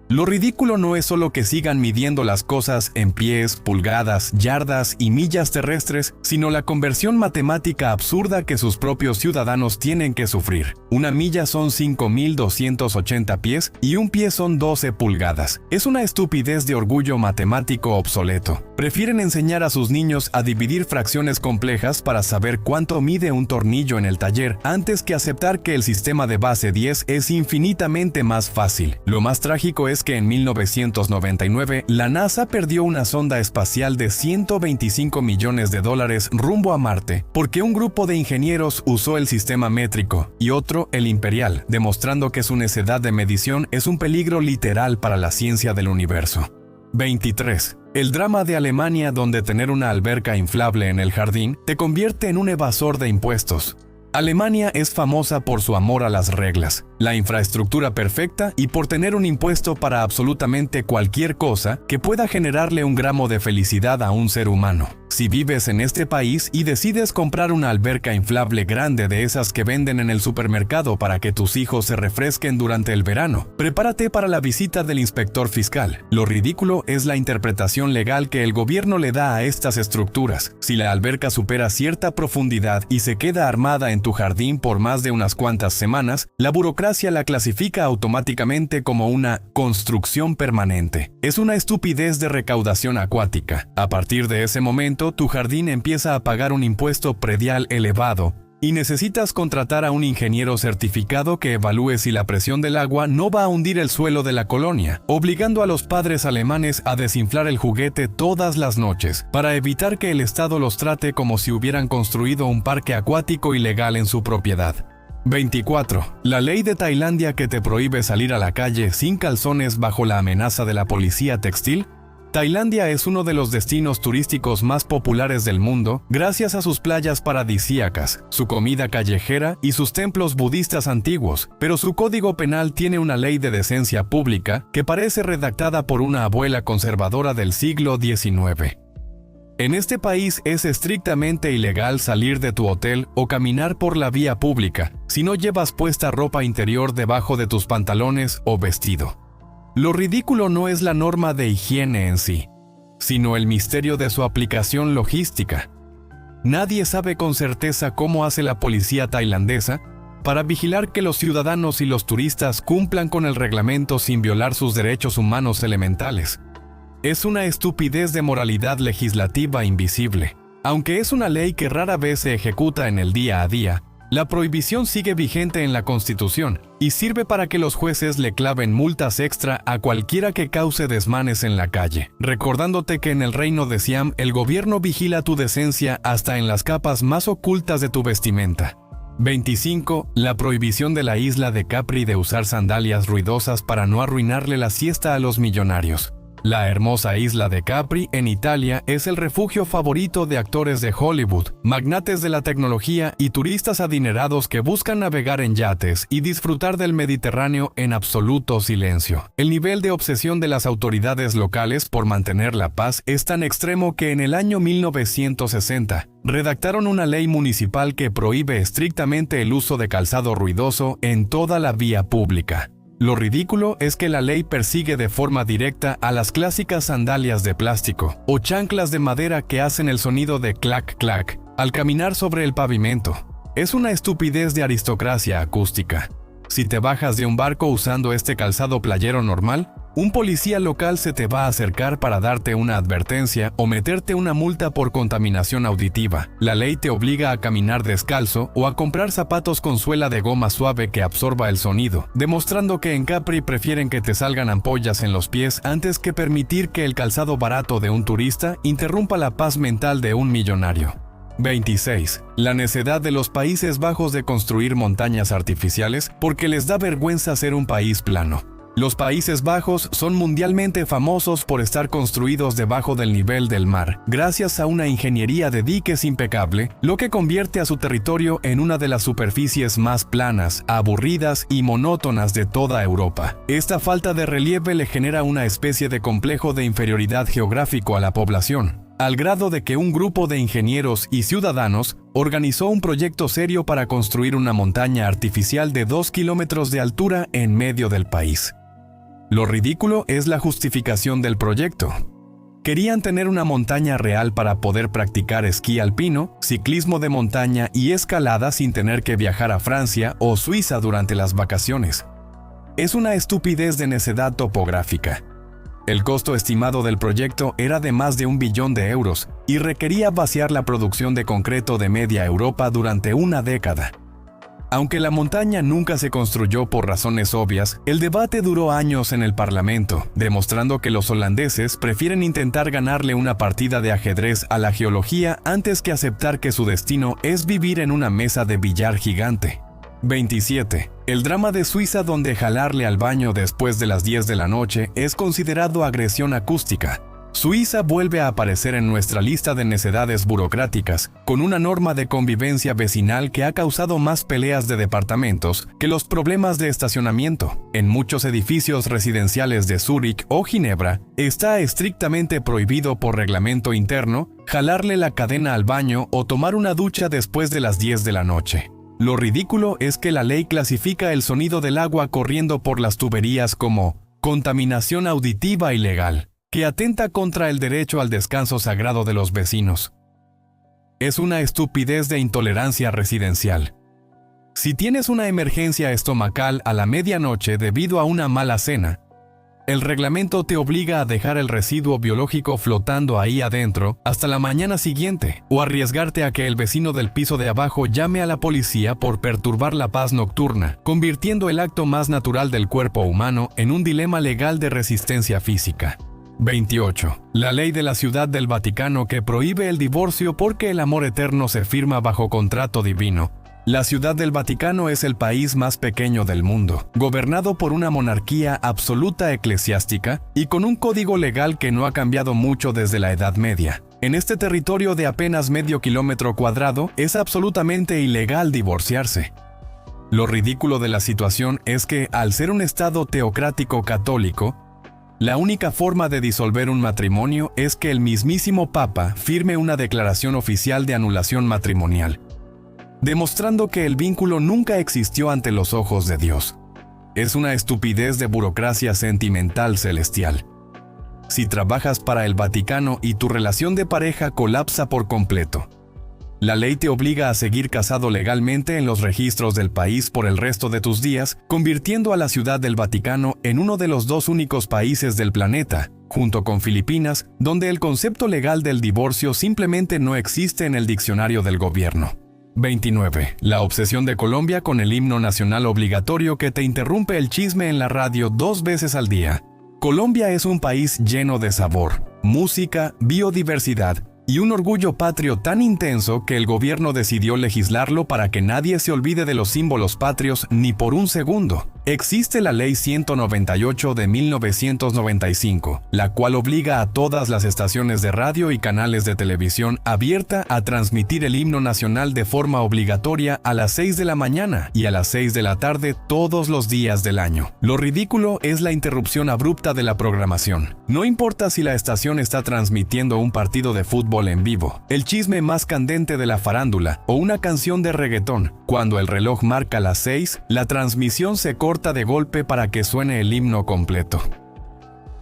Lo ridículo no es solo que sigan midiendo las cosas en pies, pulgadas, yardas y millas terrestres, sino la conversión matemática absurda que sus propios ciudadanos tienen que sufrir. Una milla son 5.280 pies y un pie son 12 pulgadas. Es una estupidez de orgullo matemático obsoleto. Prefieren enseñar a sus niños a dividir fracciones complejas para saber cuánto mide un tornillo en el taller, antes que aceptar que el sistema de base 10 es infinitamente más fácil. Lo más trágico es que en 1999 la NASA perdió una sonda espacial de $125 millones rumbo a Marte, porque un grupo de ingenieros usó el sistema métrico y otro el imperial, demostrando que su necedad de medición es un peligro literal para la ciencia del universo. 23. El drama de Alemania, donde tener una alberca inflable en el jardín te convierte en un evasor de impuestos. Alemania es famosa por su amor a las reglas, la infraestructura perfecta y por tener un impuesto para absolutamente cualquier cosa que pueda generarle un gramo de felicidad a un ser humano. Si vives en este país y decides comprar una alberca inflable grande de esas que venden en el supermercado para que tus hijos se refresquen durante el verano, prepárate para la visita del inspector fiscal. Lo ridículo es la interpretación legal que el gobierno le da a estas estructuras. Si la alberca supera cierta profundidad y se queda armada en tu jardín por más de unas cuantas semanas, la burocracia la clasifica automáticamente como una construcción permanente. Es una estupidez de recaudación acuática. A partir de ese momento, tu jardín empieza a pagar un impuesto predial elevado y necesitas contratar a un ingeniero certificado que evalúe si la presión del agua no va a hundir el suelo de la colonia, obligando a los padres alemanes a desinflar el juguete todas las noches para evitar que el Estado los trate como si hubieran construido un parque acuático ilegal en su propiedad. 24. La ley de Tailandia que te prohíbe salir a la calle sin calzones bajo la amenaza de la policía textil. Tailandia es uno de los destinos turísticos más populares del mundo gracias a sus playas paradisíacas, su comida callejera y sus templos budistas antiguos, pero su código penal tiene una ley de decencia pública que parece redactada por una abuela conservadora del siglo XIX. En este país es estrictamente ilegal salir de tu hotel o caminar por la vía pública si no llevas puesta ropa interior debajo de tus pantalones o vestido. Lo ridículo no es la norma de higiene en sí, sino el misterio de su aplicación logística. Nadie sabe con certeza cómo hace la policía tailandesa para vigilar que los ciudadanos y los turistas cumplan con el reglamento sin violar sus derechos humanos elementales. Es una estupidez de moralidad legislativa invisible. Aunque es una ley que rara vez se ejecuta en el día a día, la prohibición sigue vigente en la Constitución y sirve para que los jueces le claven multas extra a cualquiera que cause desmanes en la calle, recordándote que en el reino de Siam el gobierno vigila tu decencia hasta en las capas más ocultas de tu vestimenta. 25. La prohibición de la isla de Capri de usar sandalias ruidosas para no arruinarle la siesta a los millonarios. La hermosa isla de Capri, en Italia, es el refugio favorito de actores de Hollywood, magnates de la tecnología y turistas adinerados que buscan navegar en yates y disfrutar del Mediterráneo en absoluto silencio. El nivel de obsesión de las autoridades locales por mantener la paz es tan extremo que en el año 1960 redactaron una ley municipal que prohíbe estrictamente el uso de calzado ruidoso en toda la vía pública. Lo ridículo es que la ley persigue de forma directa a las clásicas sandalias de plástico o chanclas de madera que hacen el sonido de clac clac al caminar sobre el pavimento. Es una estupidez de aristocracia acústica. Si te bajas de un barco usando este calzado playero normal, un policía local se te va a acercar para darte una advertencia o meterte una multa por contaminación auditiva. La ley te obliga a caminar descalzo o a comprar zapatos con suela de goma suave que absorba el sonido, demostrando que en Capri prefieren que te salgan ampollas en los pies antes que permitir que el calzado barato de un turista interrumpa la paz mental de un millonario. 26. La necedad de los Países Bajos de construir montañas artificiales porque les da vergüenza ser un país plano. Los Países Bajos son mundialmente famosos por estar construidos debajo del nivel del mar, gracias a una ingeniería de diques impecable, lo que convierte a su territorio en una de las superficies más planas, aburridas y monótonas de toda Europa. Esta falta de relieve le genera una especie de complejo de inferioridad geográfico a la población, al grado de que un grupo de ingenieros y ciudadanos organizó un proyecto serio para construir una montaña artificial de 2 kilómetros de altura en medio del país. Lo ridículo es la justificación del proyecto. Querían tener una montaña real para poder practicar esquí alpino, ciclismo de montaña y escalada sin tener que viajar a Francia o Suiza durante las vacaciones. Es una estupidez de necedad topográfica. El costo estimado del proyecto era de más de 1 billón de euros y requería vaciar la producción de concreto de media Europa durante una década. Aunque la montaña nunca se construyó por razones obvias, el debate duró años en el Parlamento, demostrando que los holandeses prefieren intentar ganarle una partida de ajedrez a la geología antes que aceptar que su destino es vivir en una mesa de billar gigante. 27. El drama de Suiza donde jalarle al baño después de las 10 de la noche es considerado agresión acústica. Suiza vuelve a aparecer en nuestra lista de necedades burocráticas, con una norma de convivencia vecinal que ha causado más peleas de departamentos que los problemas de estacionamiento. En muchos edificios residenciales de Zúrich o Ginebra, está estrictamente prohibido por reglamento interno jalarle la cadena al baño o tomar una ducha después de las 10 de la noche. Lo ridículo es que la ley clasifica el sonido del agua corriendo por las tuberías como contaminación auditiva ilegal, que atenta contra el derecho al descanso sagrado de los vecinos. Es una estupidez de intolerancia residencial. Si tienes una emergencia estomacal a la medianoche debido a una mala cena, el reglamento te obliga a dejar el residuo biológico flotando ahí adentro hasta la mañana siguiente, o arriesgarte a que el vecino del piso de abajo llame a la policía por perturbar la paz nocturna, convirtiendo el acto más natural del cuerpo humano en un dilema legal de resistencia física. 28. La ley de la Ciudad del Vaticano que prohíbe el divorcio porque el amor eterno se firma bajo contrato divino. La Ciudad del Vaticano es el país más pequeño del mundo, gobernado por una monarquía absoluta eclesiástica y con un código legal que no ha cambiado mucho desde la Edad Media. En este territorio de apenas medio kilómetro cuadrado es absolutamente ilegal divorciarse. Lo ridículo de la situación es que, al ser un estado teocrático católico, la única forma de disolver un matrimonio es que el mismísimo Papa firme una declaración oficial de anulación matrimonial, demostrando que el vínculo nunca existió ante los ojos de Dios. Es una estupidez de burocracia sentimental celestial. Si trabajas para el Vaticano y tu relación de pareja colapsa por completo, la ley te obliga a seguir casado legalmente en los registros del país por el resto de tus días, convirtiendo a la Ciudad del Vaticano en uno de los 2 únicos países del planeta, junto con Filipinas, donde el concepto legal del divorcio simplemente no existe en el diccionario del gobierno. 29. La obsesión de Colombia con el himno nacional obligatorio que te interrumpe el chisme en la radio 2 veces al día. Colombia es un país lleno de sabor, música, biodiversidad y un orgullo patrio tan intenso que el gobierno decidió legislarlo para que nadie se olvide de los símbolos patrios ni por un segundo. Existe la Ley 198 de 1995, la cual obliga a todas las estaciones de radio y canales de televisión abierta a transmitir el himno nacional de forma obligatoria a las 6 de la mañana y a las 6 de la tarde todos los días del año. Lo ridículo es la interrupción abrupta de la programación. No importa si la estación está transmitiendo un partido de fútbol en vivo, el chisme más candente de la farándula o una canción de reggaetón. Cuando el reloj marca las 6, la transmisión se corta corta de golpe para que suene el himno completo.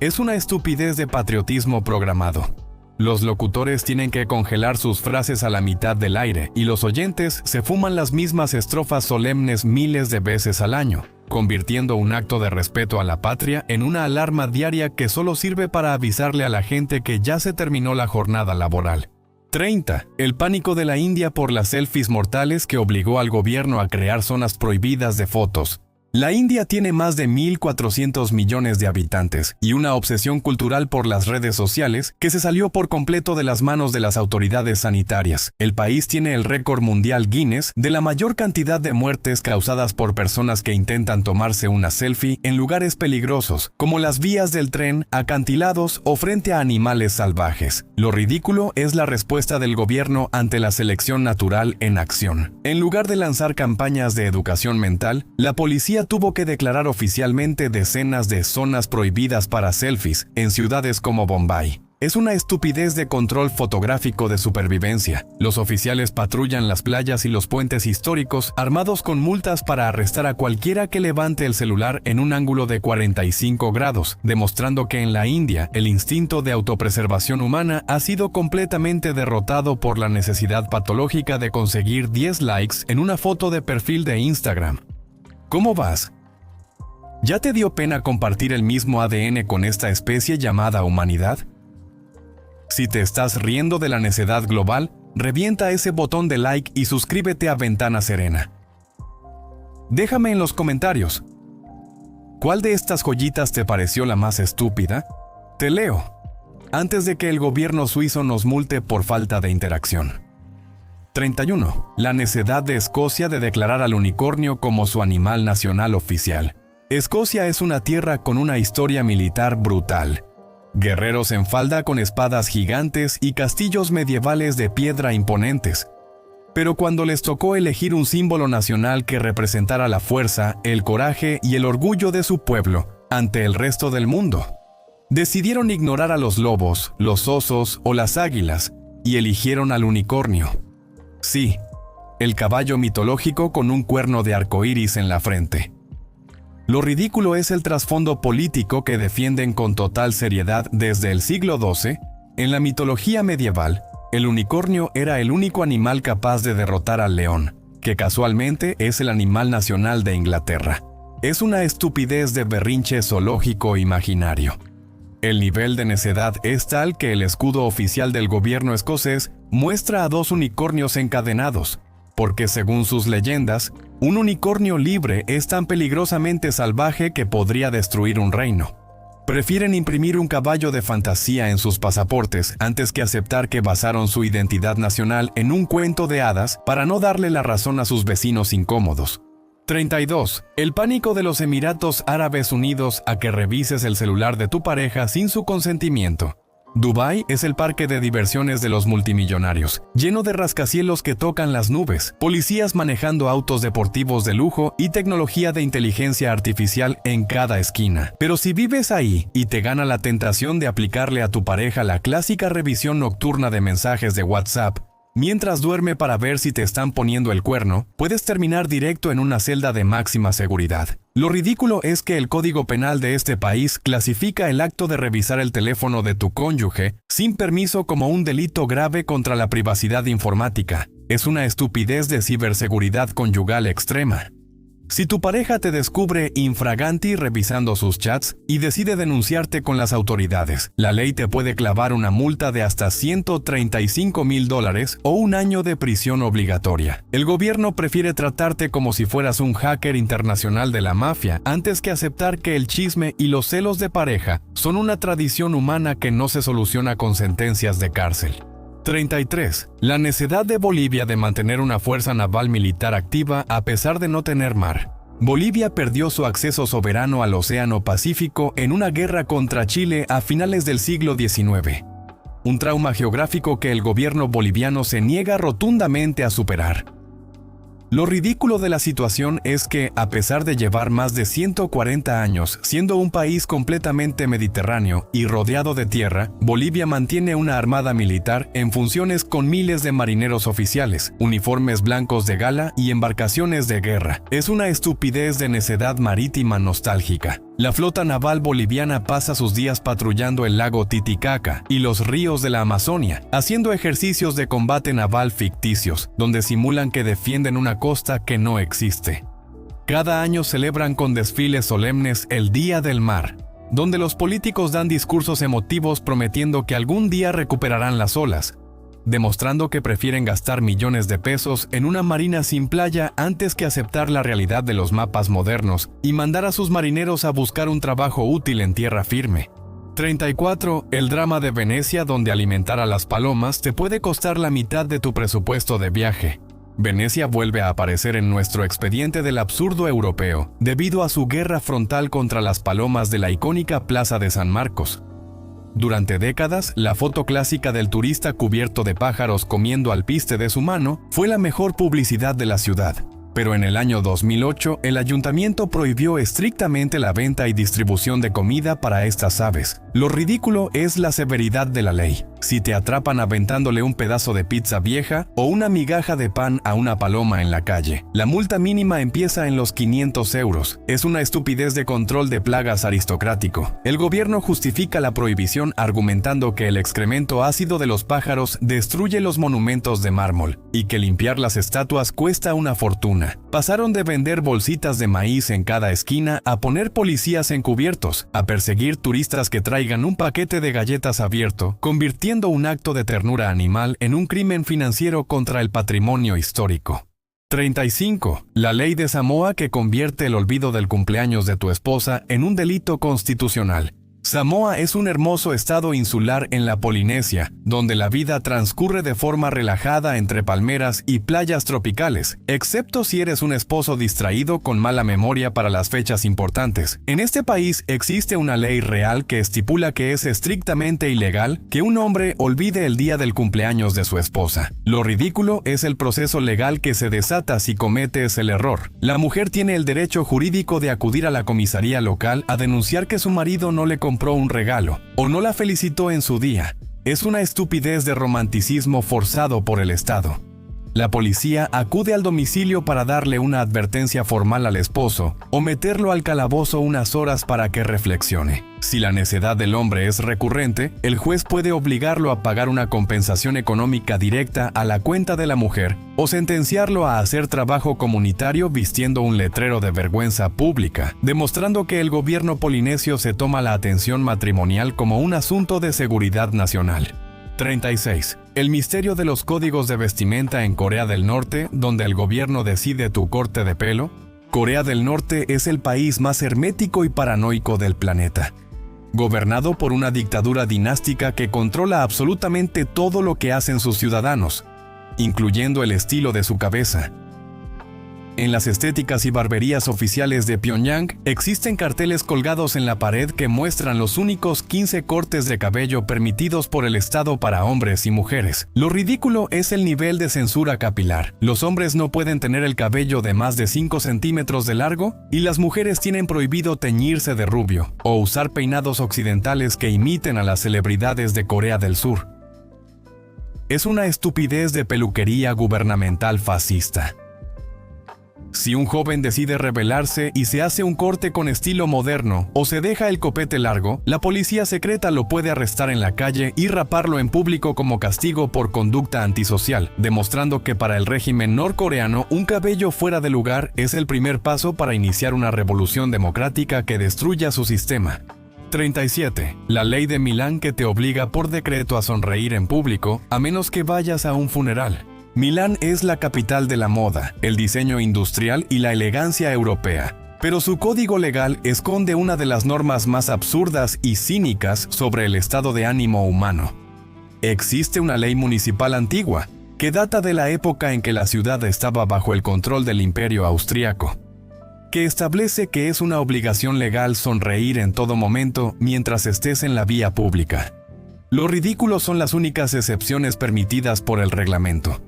Es una estupidez de patriotismo programado. Los locutores tienen que congelar sus frases a la mitad del aire y los oyentes se fuman las mismas estrofas solemnes miles de veces al año, convirtiendo un acto de respeto a la patria en una alarma diaria que solo sirve para avisarle a la gente que ya se terminó la jornada laboral. 30. El pánico de la India por las selfies mortales que obligó al gobierno a crear zonas prohibidas de fotos. La India tiene más de 1.400 millones de habitantes y una obsesión cultural por las redes sociales que se salió por completo de las manos de las autoridades sanitarias. El país tiene el récord mundial Guinness de la mayor cantidad de muertes causadas por personas que intentan tomarse una selfie en lugares peligrosos, como las vías del tren, acantilados o frente a animales salvajes. Lo ridículo es la respuesta del gobierno ante la selección natural en acción. En lugar de lanzar campañas de educación mental, la policía tuvo que declarar oficialmente decenas de zonas prohibidas para selfies en ciudades como Bombay. Es una estupidez de control fotográfico de supervivencia. Los oficiales patrullan las playas y los puentes históricos armados con multas para arrestar a cualquiera que levante el celular en un ángulo de 45 grados, demostrando que en la India el instinto de autopreservación humana ha sido completamente derrotado por la necesidad patológica de conseguir 10 likes en una foto de perfil de Instagram. ¿Cómo vas? ¿Ya te dio pena compartir el mismo ADN con esta especie llamada humanidad? Si te estás riendo de la necedad global, revienta ese botón de like y suscríbete a Ventana Serena. Déjame en los comentarios. ¿Cuál de estas joyitas te pareció la más estúpida? Te leo. Antes de que el gobierno suizo nos multe por falta de interacción. 31. La necedad de Escocia de declarar al unicornio como su animal nacional oficial. Escocia es una tierra con una historia militar brutal. Guerreros en falda con espadas gigantes y castillos medievales de piedra imponentes. Pero cuando les tocó elegir un símbolo nacional que representara la fuerza, el coraje y el orgullo de su pueblo ante el resto del mundo, decidieron ignorar a los lobos, los osos o las águilas y eligieron al unicornio. Sí, el caballo mitológico con un cuerno de arcoíris en la frente. Lo ridículo es el trasfondo político que defienden con total seriedad desde el siglo XII. En la mitología medieval, el unicornio era el único animal capaz de derrotar al león, que casualmente es el animal nacional de Inglaterra. Es una estupidez de berrinche zoológico imaginario. El nivel de necedad es tal que el escudo oficial del gobierno escocés muestra a 2 unicornios encadenados, porque según sus leyendas, un unicornio libre es tan peligrosamente salvaje que podría destruir un reino. Prefieren imprimir un caballo de fantasía en sus pasaportes antes que aceptar que basaron su identidad nacional en un cuento de hadas para no darle la razón a sus vecinos incómodos. 32. El pánico de los Emiratos Árabes Unidos a que revises el celular de tu pareja sin su consentimiento. Dubái es el parque de diversiones de los multimillonarios, lleno de rascacielos que tocan las nubes, policías manejando autos deportivos de lujo y tecnología de inteligencia artificial en cada esquina. Pero si vives ahí y te gana la tentación de aplicarle a tu pareja la clásica revisión nocturna de mensajes de WhatsApp, mientras duerme para ver si te están poniendo el cuerno, puedes terminar directo en una celda de máxima seguridad. Lo ridículo es que el Código Penal de este país clasifica el acto de revisar el teléfono de tu cónyuge sin permiso como un delito grave contra la privacidad informática. Es una estupidez de ciberseguridad conyugal extrema. Si tu pareja te descubre infraganti revisando sus chats y decide denunciarte con las autoridades, la ley te puede clavar una multa de hasta $135,000 o un año de prisión obligatoria. El gobierno prefiere tratarte como si fueras un hacker internacional de la mafia antes que aceptar que el chisme y los celos de pareja son una tradición humana que no se soluciona con sentencias de cárcel. 33. La necedad de Bolivia de mantener una fuerza naval militar activa a pesar de no tener mar. Bolivia perdió su acceso soberano al Océano Pacífico en una guerra contra Chile a finales del siglo XIX. Un trauma geográfico que el gobierno boliviano se niega rotundamente a superar. Lo ridículo de la situación es que, a pesar de llevar más de 140 años siendo un país completamente mediterráneo y rodeado de tierra, Bolivia mantiene una armada militar en funciones con miles de marineros oficiales, uniformes blancos de gala y embarcaciones de guerra. Es una estupidez de necedad marítima nostálgica. La flota naval boliviana pasa sus días patrullando el lago Titicaca y los ríos de la Amazonia, haciendo ejercicios de combate naval ficticios, donde simulan que defienden una costa que no existe. Cada año celebran con desfiles solemnes el Día del Mar, donde los políticos dan discursos emotivos prometiendo que algún día recuperarán las olas, demostrando que prefieren gastar millones de pesos en una marina sin playa antes que aceptar la realidad de los mapas modernos y mandar a sus marineros a buscar un trabajo útil en tierra firme. 34. El drama de Venecia, donde alimentar a las palomas te puede costar la mitad de tu presupuesto de viaje. Venecia vuelve a aparecer en nuestro expediente del absurdo europeo, debido a su guerra frontal contra las palomas de la icónica Plaza de San Marcos. Durante décadas, la foto clásica del turista cubierto de pájaros comiendo alpiste de su mano fue la mejor publicidad de la ciudad. Pero en el año 2008, el ayuntamiento prohibió estrictamente la venta y distribución de comida para estas aves. Lo ridículo es la severidad de la ley. Si te atrapan aventándole un pedazo de pizza vieja o una migaja de pan a una paloma en la calle, la multa mínima empieza en los 500 euros. Es una estupidez de control de plagas aristocrático. El gobierno justifica la prohibición argumentando que el excremento ácido de los pájaros destruye los monumentos de mármol y que limpiar las estatuas cuesta una fortuna. Pasaron de vender bolsitas de maíz en cada esquina a poner policías encubiertos, a perseguir turistas que traigan un paquete de galletas abierto, convirtiendo un acto de ternura animal en un crimen financiero contra el patrimonio histórico. 35. La ley de Samoa que convierte el olvido del cumpleaños de tu esposa en un delito constitucional. Samoa es un hermoso estado insular en la Polinesia, donde la vida transcurre de forma relajada entre palmeras y playas tropicales, excepto si eres un esposo distraído con mala memoria para las fechas importantes. En este país existe una ley real que estipula que es estrictamente ilegal que un hombre olvide el día del cumpleaños de su esposa. Lo ridículo es el proceso legal que se desata si cometes el error. La mujer tiene el derecho jurídico de acudir a la comisaría local a denunciar que su marido no le compró un regalo o no la felicitó en su día. Es una estupidez de romanticismo forzado por el Estado. La policía acude al domicilio para darle una advertencia formal al esposo o meterlo al calabozo unas horas para que reflexione. Si la necedad del hombre es recurrente, el juez puede obligarlo a pagar una compensación económica directa a la cuenta de la mujer o sentenciarlo a hacer trabajo comunitario vistiendo un letrero de vergüenza pública, demostrando que el gobierno polinesio se toma la atención matrimonial como un asunto de seguridad nacional. 36. El misterio de los códigos de vestimenta en Corea del Norte, donde el gobierno decide tu corte de pelo. Corea del Norte es el país más hermético y paranoico del planeta, gobernado por una dictadura dinástica que controla absolutamente todo lo que hacen sus ciudadanos, incluyendo el estilo de su cabeza. En las estéticas y barberías oficiales de Pyongyang existen carteles colgados en la pared que muestran los únicos 15 cortes de cabello permitidos por el Estado para hombres y mujeres. Lo ridículo es el nivel de censura capilar. Los hombres no pueden tener el cabello de más de 5 centímetros de largo y las mujeres tienen prohibido teñirse de rubio o usar peinados occidentales que imiten a las celebridades de Corea del Sur. Es una estupidez de peluquería gubernamental fascista. Si un joven decide rebelarse y se hace un corte con estilo moderno o se deja el copete largo, la policía secreta lo puede arrestar en la calle y raparlo en público como castigo por conducta antisocial, demostrando que para el régimen norcoreano un cabello fuera de lugar es el primer paso para iniciar una revolución democrática que destruya su sistema. 37. La ley de Milán que te obliga por decreto a sonreír en público a menos que vayas a un funeral. Milán es la capital de la moda, el diseño industrial y la elegancia europea, pero su código legal esconde una de las normas más absurdas y cínicas sobre el estado de ánimo humano. Existe una ley municipal antigua, que data de la época en que la ciudad estaba bajo el control del Imperio Austriaco, que establece que es una obligación legal sonreír en todo momento mientras estés en la vía pública. Lo ridículo son las únicas excepciones permitidas por el reglamento.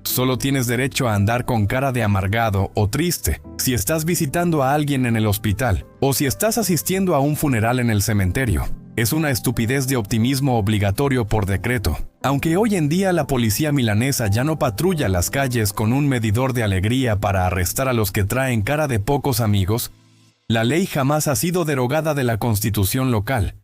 Solo tienes derecho a andar con cara de amargado o triste si estás visitando a alguien en el hospital o si estás asistiendo a un funeral en el cementerio. Es una estupidez de optimismo obligatorio por decreto. Aunque hoy en día la policía milanesa ya no patrulla las calles con un medidor de alegría para arrestar a los que traen cara de pocos amigos, la ley jamás ha sido derogada de la constitución local,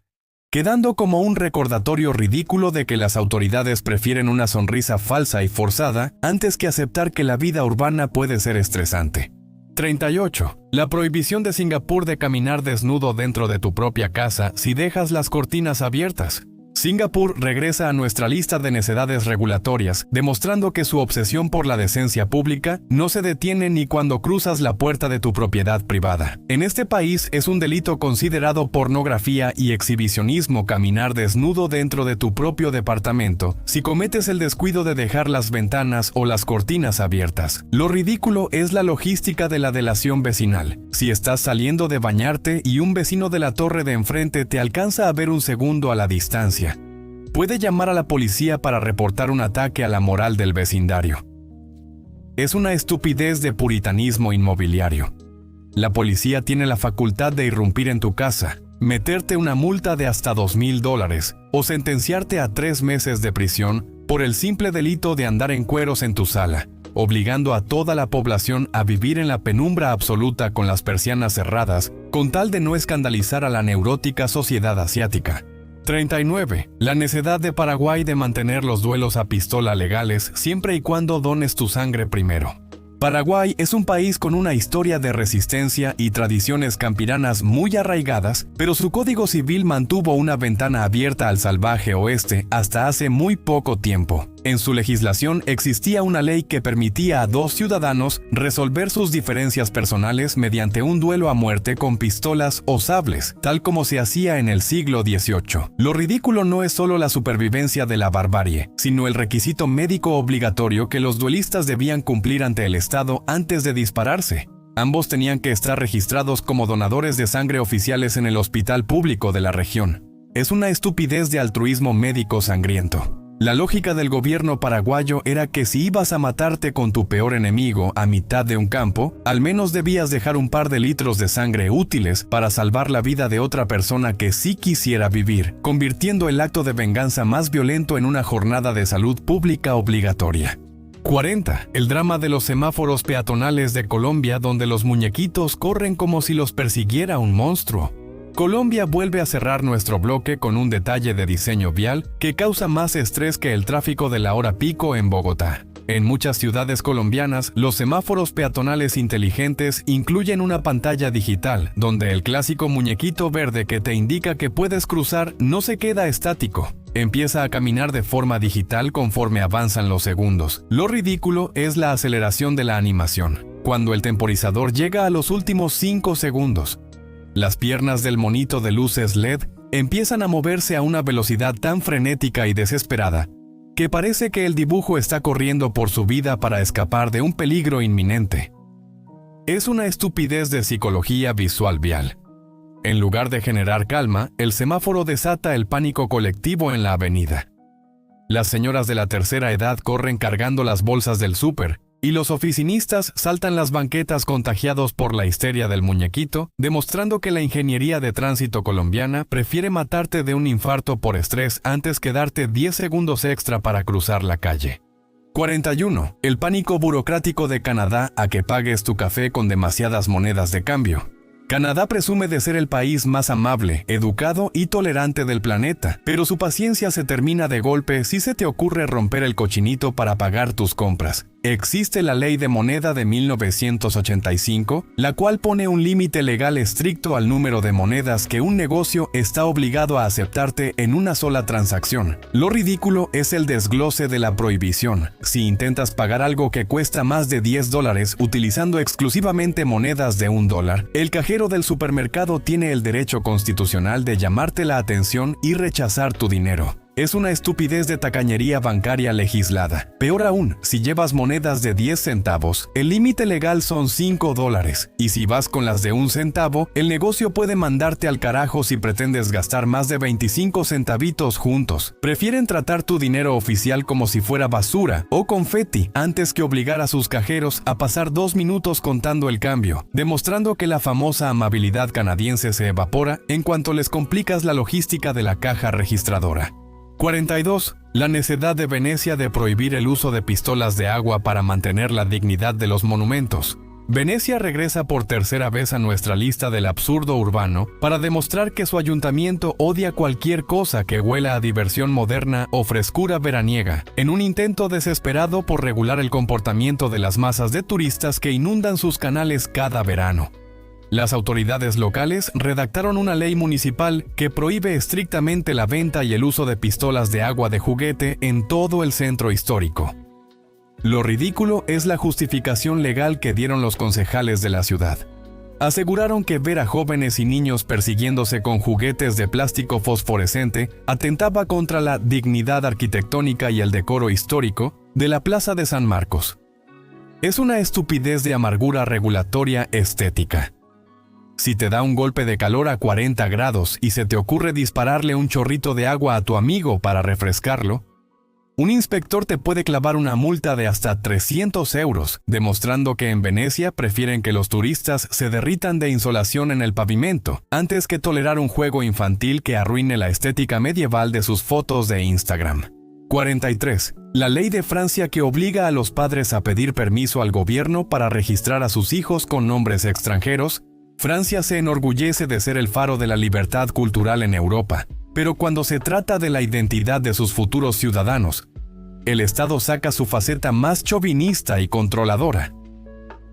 quedando como un recordatorio ridículo de que las autoridades prefieren una sonrisa falsa y forzada antes que aceptar que la vida urbana puede ser estresante. 38. La prohibición de Singapur de caminar desnudo dentro de tu propia casa si dejas las cortinas abiertas. Singapur regresa a nuestra lista de necedades regulatorias, demostrando que su obsesión por la decencia pública no se detiene ni cuando cruzas la puerta de tu propiedad privada. En este país es un delito considerado pornografía y exhibicionismo caminar desnudo dentro de tu propio departamento si cometes el descuido de dejar las ventanas o las cortinas abiertas. Lo ridículo es la logística de la delación vecinal. Si estás saliendo de bañarte y un vecino de la torre de enfrente te alcanza a ver un segundo a la distancia, puede llamar a la policía para reportar un ataque a la moral del vecindario. Es una estupidez de puritanismo inmobiliario. La policía tiene la facultad de irrumpir en tu casa, meterte una multa de hasta $2,000 o sentenciarte a 3 meses de prisión por el simple delito de andar en cueros en tu sala, obligando a toda la población a vivir en la penumbra absoluta con las persianas cerradas, con tal de no escandalizar a la neurótica sociedad asiática. 39. La necedad de Paraguay de mantener los duelos a pistola legales siempre y cuando dones tu sangre primero. Paraguay es un país con una historia de resistencia y tradiciones campiranas muy arraigadas, pero su código civil mantuvo una ventana abierta al salvaje oeste hasta hace muy poco tiempo. En su legislación existía una ley que permitía a 2 ciudadanos resolver sus diferencias personales mediante un duelo a muerte con pistolas o sables, tal como se hacía en el siglo XVIII. Lo ridículo no es solo la supervivencia de la barbarie, sino el requisito médico obligatorio que los duelistas debían cumplir ante el Estado antes de dispararse. Ambos tenían que estar registrados como donadores de sangre oficiales en el hospital público de la región. Es una estupidez de altruismo médico sangriento. La lógica del gobierno paraguayo era que si ibas a matarte con tu peor enemigo a mitad de un campo, al menos debías dejar un par de litros de sangre útiles para salvar la vida de otra persona que sí quisiera vivir, convirtiendo el acto de venganza más violento en una jornada de salud pública obligatoria. 40. El drama de los semáforos peatonales de Colombia, donde los muñequitos corren como si los persiguiera un monstruo. Colombia vuelve a cerrar nuestro bloque con un detalle de diseño vial que causa más estrés que el tráfico de la hora pico en Bogotá. En muchas ciudades colombianas, los semáforos peatonales inteligentes incluyen una pantalla digital, donde el clásico muñequito verde que te indica que puedes cruzar no se queda estático. Empieza a caminar de forma digital conforme avanzan los segundos. Lo ridículo es la aceleración de la animación, cuando el temporizador llega a los últimos 5 segundos. Las piernas del monito de luces LED empiezan a moverse a una velocidad tan frenética y desesperada que parece que el dibujo está corriendo por su vida para escapar de un peligro inminente. Es una estupidez de psicología visual vial. En lugar de generar calma, el semáforo desata el pánico colectivo en la avenida. Las señoras de la tercera edad corren cargando las bolsas del súper, y los oficinistas saltan las banquetas contagiados por la histeria del muñequito, demostrando que la ingeniería de tránsito colombiana prefiere matarte de un infarto por estrés antes que darte 10 segundos extra para cruzar la calle. 41. El pánico burocrático de Canadá a que pagues tu café con demasiadas monedas de cambio. Canadá presume de ser el país más amable, educado y tolerante del planeta, pero su paciencia se termina de golpe si se te ocurre romper el cochinito para pagar tus compras. Existe la Ley de Moneda de 1985, la cual pone un límite legal estricto al número de monedas que un negocio está obligado a aceptarte en una sola transacción. Lo ridículo es el desglose de la prohibición. Si intentas pagar algo que cuesta más de $10 utilizando exclusivamente monedas de $1, el cajero del supermercado tiene el derecho constitucional de llamarte la atención y rechazar tu dinero. Es una estupidez de tacañería bancaria legislada. Peor aún, si llevas monedas de 10 centavos, el límite legal son $5. Y si vas con las de 1 centavo, el negocio puede mandarte al carajo si pretendes gastar más de 25 centavitos juntos. Prefieren tratar tu dinero oficial como si fuera basura o confeti antes que obligar a sus cajeros a pasar 2 minutos contando el cambio, demostrando que la famosa amabilidad canadiense se evapora en cuanto les complicas la logística de la caja registradora. 42. La necedad de Venecia de prohibir el uso de pistolas de agua para mantener la dignidad de los monumentos. Venecia regresa por tercera vez a nuestra lista del absurdo urbano para demostrar que su ayuntamiento odia cualquier cosa que huela a diversión moderna o frescura veraniega, en un intento desesperado por regular el comportamiento de las masas de turistas que inundan sus canales cada verano. Las autoridades locales redactaron una ley municipal que prohíbe estrictamente la venta y el uso de pistolas de agua de juguete en todo el centro histórico. Lo ridículo es la justificación legal que dieron los concejales de la ciudad. Aseguraron que ver a jóvenes y niños persiguiéndose con juguetes de plástico fosforescente atentaba contra la dignidad arquitectónica y el decoro histórico de la Plaza de San Marcos. Es una estupidez de amargura regulatoria estética. Si te da un golpe de calor a 40 grados y se te ocurre dispararle un chorrito de agua a tu amigo para refrescarlo, un inspector te puede clavar una multa de hasta 300 euros, demostrando que en Venecia prefieren que los turistas se derritan de insolación en el pavimento, antes que tolerar un juego infantil que arruine la estética medieval de sus fotos de Instagram. 43. La ley de Francia que obliga a los padres a pedir permiso al gobierno para registrar a sus hijos con nombres extranjeros. Francia se enorgullece de ser el faro de la libertad cultural en Europa, pero cuando se trata de la identidad de sus futuros ciudadanos, el Estado saca su faceta más chauvinista y controladora.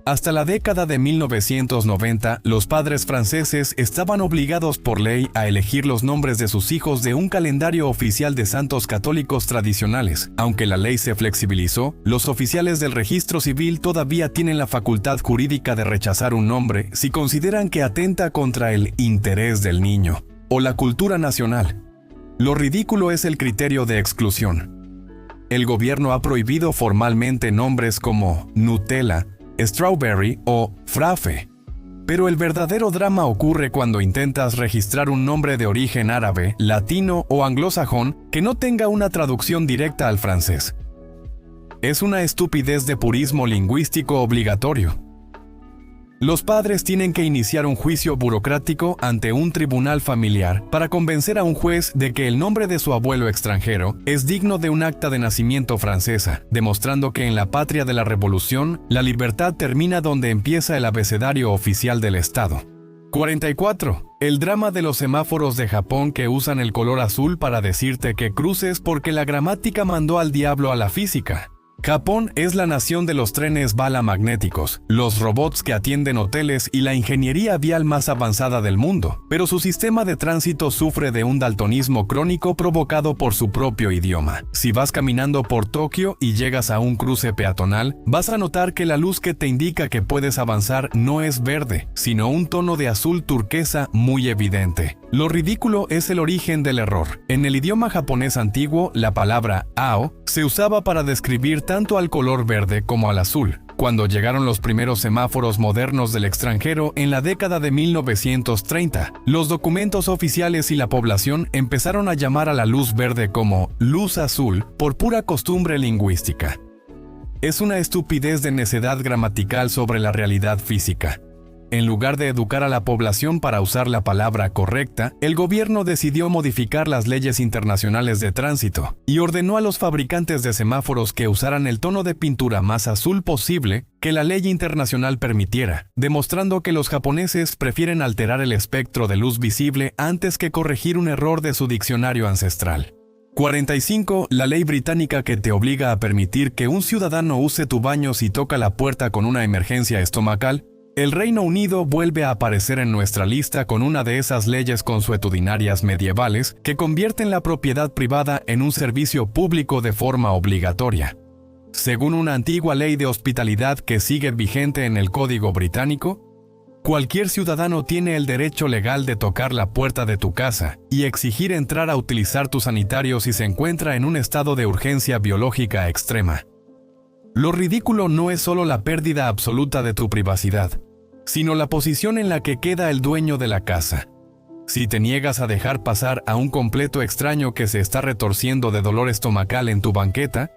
Hasta la década de 1990, los padres franceses estaban obligados por ley a elegir los nombres de sus hijos de un calendario oficial de santos católicos tradicionales. Aunque la ley se flexibilizó, los oficiales del registro civil todavía tienen la facultad jurídica de rechazar un nombre si consideran que atenta contra el interés del niño o la cultura nacional. Lo ridículo es el criterio de exclusión. El gobierno ha prohibido formalmente nombres como Nutella, Strawberry o Frafe. Pero el verdadero drama ocurre cuando intentas registrar un nombre de origen árabe, latino o anglosajón que no tenga una traducción directa al francés. Es una estupidez de purismo lingüístico obligatorio. Los padres tienen que iniciar un juicio burocrático ante un tribunal familiar para convencer a un juez de que el nombre de su abuelo extranjero es digno de un acta de nacimiento francesa, demostrando que en la patria de la revolución, la libertad termina donde empieza el abecedario oficial del Estado. 44. El drama de los semáforos de Japón que usan el color azul para decirte que cruces porque la gramática mandó al diablo a la física. Japón es la nación de los trenes bala magnéticos, los robots que atienden hoteles y la ingeniería vial más avanzada del mundo, pero su sistema de tránsito sufre de un daltonismo crónico provocado por su propio idioma. Si vas caminando por Tokio y llegas a un cruce peatonal, vas a notar que la luz que te indica que puedes avanzar no es verde, sino un tono de azul turquesa muy evidente. Lo ridículo es el origen del error. En el idioma japonés antiguo, la palabra ao se usaba para describir tanto al color verde como al azul. Cuando llegaron los primeros semáforos modernos del extranjero en la década de 1930, los documentos oficiales y la población empezaron a llamar a la luz verde como luz azul por pura costumbre lingüística. Es una estupidez de necedad gramatical sobre la realidad física. En lugar de educar a la población para usar la palabra correcta, el gobierno decidió modificar las leyes internacionales de tránsito y ordenó a los fabricantes de semáforos que usaran el tono de pintura más azul posible que la ley internacional permitiera, demostrando que los japoneses prefieren alterar el espectro de luz visible antes que corregir un error de su diccionario ancestral. 45. La ley británica que te obliga a permitir que un ciudadano use tu baño si toca la puerta con una emergencia estomacal. El Reino Unido vuelve a aparecer en nuestra lista con una de esas leyes consuetudinarias medievales que convierten la propiedad privada en un servicio público de forma obligatoria. Según una antigua ley de hospitalidad que sigue vigente en el Código Británico, Cualquier ciudadano tiene el derecho legal de tocar la puerta de tu casa y exigir entrar a utilizar tu sanitario si se encuentra en un estado de urgencia biológica extrema. Lo ridículo no es solo la pérdida absoluta de tu privacidad, sino la posición en la que queda el dueño de la casa. Si te niegas a dejar pasar a un completo extraño que se está retorciendo de dolor estomacal en tu banqueta,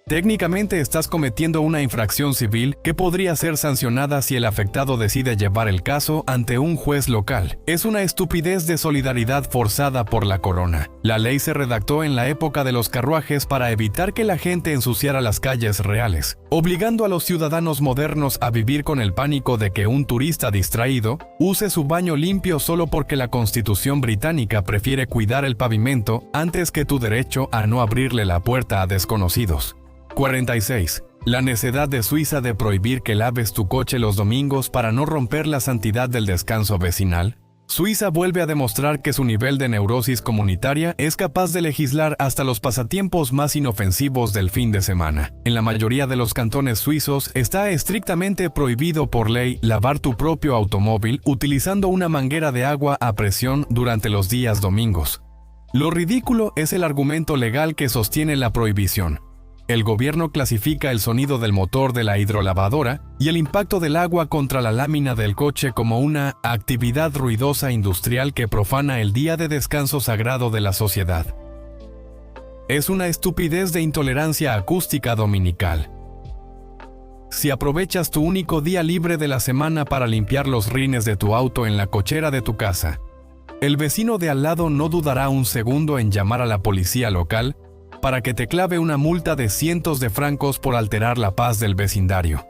técnicamente estás cometiendo una infracción civil que podría ser sancionada si el afectado decide llevar el caso ante un juez local. Es una estupidez de solidaridad forzada por la corona. La ley se redactó en la época de los carruajes para evitar que la gente ensuciara las calles reales, obligando a los ciudadanos modernos a vivir con el pánico de que un turista distraído use su baño limpio solo porque la Constitución británica prefiere cuidar el pavimento antes que tu derecho a no abrirle la puerta a desconocidos. 46. La necedad de Suiza de prohibir que laves tu coche los domingos para no romper la santidad del descanso vecinal. Suiza vuelve a demostrar que su nivel de neurosis comunitaria es capaz de legislar hasta los pasatiempos más inofensivos del fin de semana. En la mayoría de los cantones suizos está estrictamente prohibido por ley lavar tu propio automóvil utilizando una manguera de agua a presión durante los días domingos. Lo ridículo es el argumento legal que sostiene la prohibición. El gobierno clasifica el sonido del motor de la hidrolavadora y el impacto del agua contra la lámina del coche como una actividad ruidosa industrial que profana el día de descanso sagrado de la sociedad. Es una estupidez de intolerancia acústica dominical. Si aprovechas tu único día libre de la semana para limpiar los rines de tu auto en la cochera de tu casa, el vecino de al lado no dudará un segundo en llamar a la policía local para que te clave una multa de cientos de francos por alterar la paz del vecindario,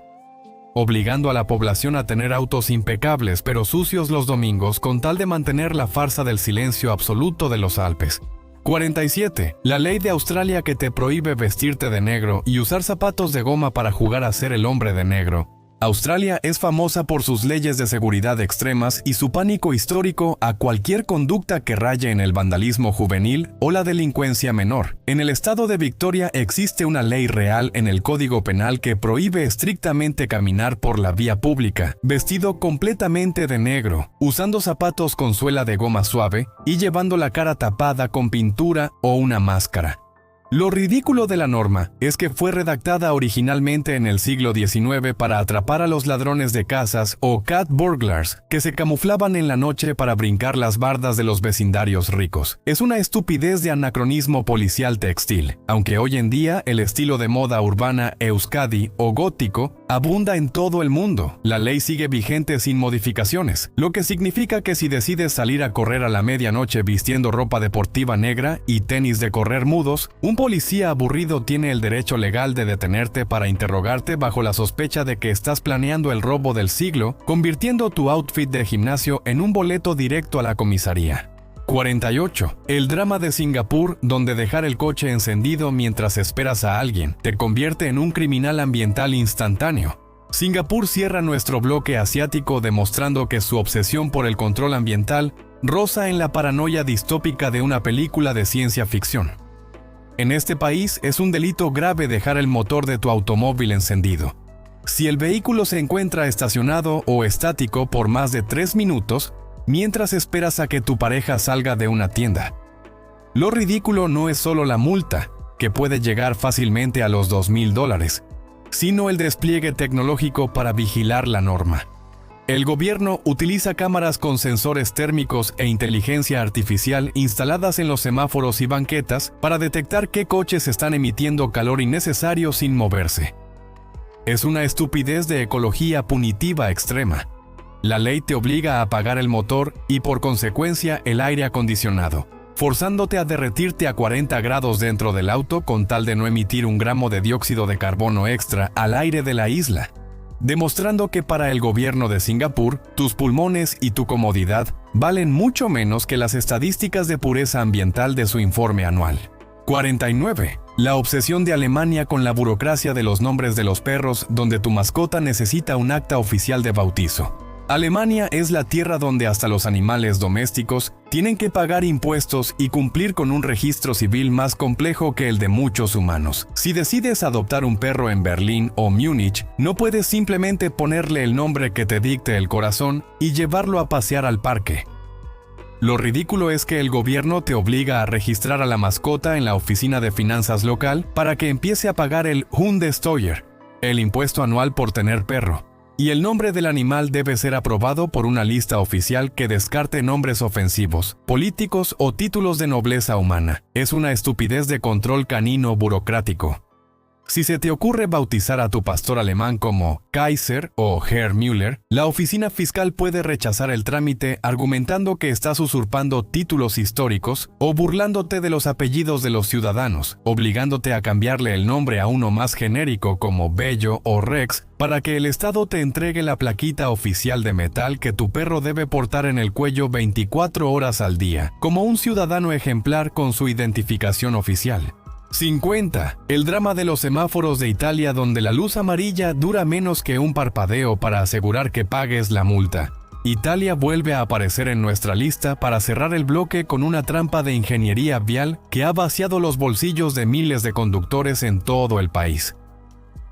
obligando a la población a tener autos impecables pero sucios los domingos con tal de mantener la farsa del silencio absoluto de los Alpes. 47. La ley de Australia que te prohíbe vestirte de negro y usar zapatos de goma para jugar a ser el hombre de negro. Australia es famosa por sus leyes de seguridad extremas y su pánico histórico a cualquier conducta que raye en el vandalismo juvenil o la delincuencia menor. En el estado de Victoria existe una ley real en el Código Penal que prohíbe estrictamente caminar por la vía pública, vestido completamente de negro, usando zapatos con suela de goma suave y llevando la cara tapada con pintura o una máscara. Lo ridículo de la norma es que fue redactada originalmente en el siglo XIX para atrapar a los ladrones de casas o cat burglars que se camuflaban en la noche para brincar las bardas de los vecindarios ricos. Es una estupidez de anacronismo policial textil, aunque hoy en día el estilo de moda urbana euskadi o gótico abunda en todo el mundo. La ley sigue vigente sin modificaciones, lo que significa que si decides salir a correr a la medianoche vistiendo ropa deportiva negra y tenis de correr mudos, un policía aburrido tiene el derecho legal de detenerte para interrogarte bajo la sospecha de que estás planeando el robo del siglo, convirtiendo tu outfit de gimnasio en un boleto directo a la comisaría. 48. El drama de Singapur, donde dejar el coche encendido mientras esperas a alguien te convierte en un criminal ambiental instantáneo. Singapur cierra nuestro bloque asiático demostrando que su obsesión por el control ambiental roza en la paranoia distópica de una película de ciencia ficción. En este país es un delito grave dejar el motor de tu automóvil encendido. Si el vehículo se encuentra estacionado o estático por más de 3 minutos, mientras esperas a que tu pareja salga de una tienda. Lo ridículo no es solo la multa, que puede llegar fácilmente a los $2,000, sino el despliegue tecnológico para vigilar la norma. El gobierno utiliza cámaras con sensores térmicos e inteligencia artificial instaladas en los semáforos y banquetas para detectar qué coches están emitiendo calor innecesario sin moverse. Es una estupidez de ecología punitiva extrema. La ley te obliga a apagar el motor y por consecuencia el aire acondicionado, forzándote a derretirte a 40 grados dentro del auto con tal de no emitir un gramo de dióxido de carbono extra al aire de la isla, demostrando que para el gobierno de Singapur, tus pulmones y tu comodidad valen mucho menos que las estadísticas de pureza ambiental de su informe anual. 49. La obsesión de Alemania con la burocracia de los nombres de los perros, donde tu mascota necesita un acta oficial de bautizo. Alemania es la tierra donde hasta los animales domésticos tienen que pagar impuestos y cumplir con un registro civil más complejo que el de muchos humanos. Si decides adoptar un perro en Berlín o Múnich, no puedes simplemente ponerle el nombre que te dicte el corazón y llevarlo a pasear al parque. Lo ridículo es que el gobierno te obliga a registrar a la mascota en la oficina de finanzas local para que empiece a pagar el Hundesteuer, el impuesto anual por tener perro. Y el nombre del animal debe ser aprobado por una lista oficial que descarte nombres ofensivos, políticos o títulos de nobleza humana. Es una estupidez de control canino burocrático. Si se te ocurre bautizar a tu pastor alemán como Kaiser o Herr Müller, la oficina fiscal puede rechazar el trámite argumentando que estás usurpando títulos históricos o burlándote de los apellidos de los ciudadanos, obligándote a cambiarle el nombre a uno más genérico como Bello o Rex para que el Estado te entregue la plaquita oficial de metal que tu perro debe portar en el cuello 24 horas al día, como un ciudadano ejemplar con su identificación oficial. 50. El drama de los semáforos de Italia, donde la luz amarilla dura menos que un parpadeo para asegurar que pagues la multa. Italia vuelve a aparecer en nuestra lista para cerrar el bloque con una trampa de ingeniería vial que ha vaciado los bolsillos de miles de conductores en todo el país.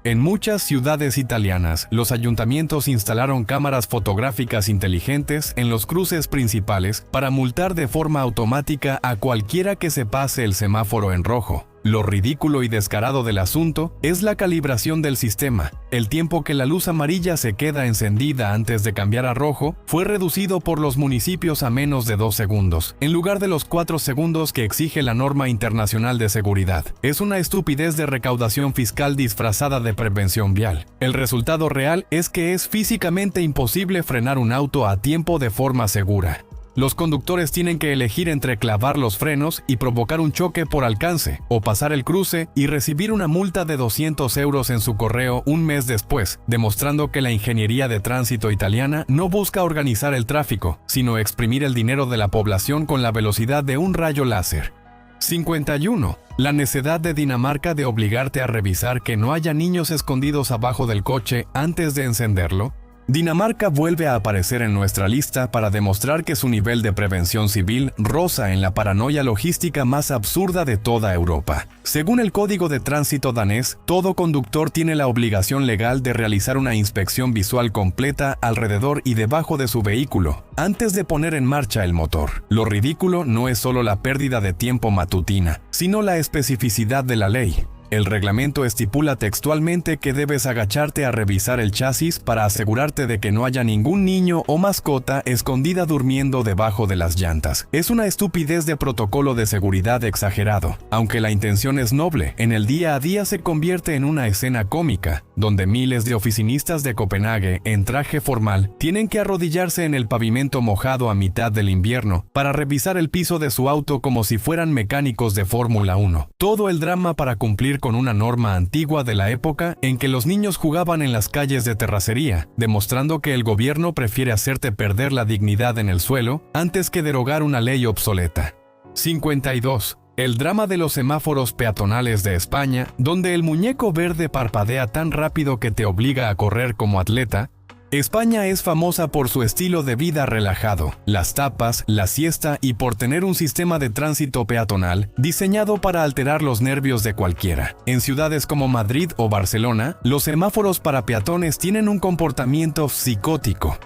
En muchas ciudades italianas, los ayuntamientos instalaron cámaras fotográficas inteligentes en los cruces principales para multar de forma automática a cualquiera que se pase el semáforo en rojo. Lo ridículo y descarado del asunto es la calibración del sistema. El tiempo que la luz amarilla se queda encendida antes de cambiar a rojo fue reducido por los municipios a menos de 2 segundos, en lugar de los 4 segundos que exige la norma internacional de seguridad. Es una estupidez de recaudación fiscal disfrazada de prevención vial. El resultado real es que es físicamente imposible frenar un auto a tiempo de forma segura. Los conductores tienen que elegir entre clavar los frenos y provocar un choque por alcance, o pasar el cruce y recibir una multa de 200 euros en su correo un mes después, demostrando que la ingeniería de tránsito italiana no busca organizar el tráfico, sino exprimir el dinero de la población con la velocidad de un rayo láser. 51. La necedad de Dinamarca de obligarte a revisar que no haya niños escondidos abajo del coche antes de encenderlo. Dinamarca vuelve a aparecer en nuestra lista para demostrar que su nivel de prevención civil roza en la paranoia logística más absurda de toda Europa. Según el Código de Tránsito danés, todo conductor tiene la obligación legal de realizar una inspección visual completa alrededor y debajo de su vehículo, antes de poner en marcha el motor. Lo ridículo no es solo la pérdida de tiempo matutina, sino la especificidad de la ley. El reglamento estipula textualmente que debes agacharte a revisar el chasis para asegurarte de que no haya ningún niño o mascota escondida durmiendo debajo de las llantas. Es una estupidez de protocolo de seguridad exagerado. Aunque la intención es noble, en el día a día se convierte en una escena cómica, donde miles de oficinistas de Copenhague en traje formal tienen que arrodillarse en el pavimento mojado a mitad del invierno para revisar el piso de su auto como si fueran mecánicos de Fórmula 1. Todo el drama para cumplir con una norma antigua de la época en que los niños jugaban en las calles de terracería, demostrando que el gobierno prefiere hacerte perder la dignidad en el suelo antes que derogar una ley obsoleta. 52. El drama de los semáforos peatonales de España, donde el muñeco verde parpadea tan rápido que te obliga a correr como atleta. España es famosa por su estilo de vida relajado, las tapas, la siesta y por tener un sistema de tránsito peatonal diseñado para alterar los nervios de cualquiera. En ciudades como Madrid o Barcelona, los semáforos para peatones tienen un comportamiento psicótico.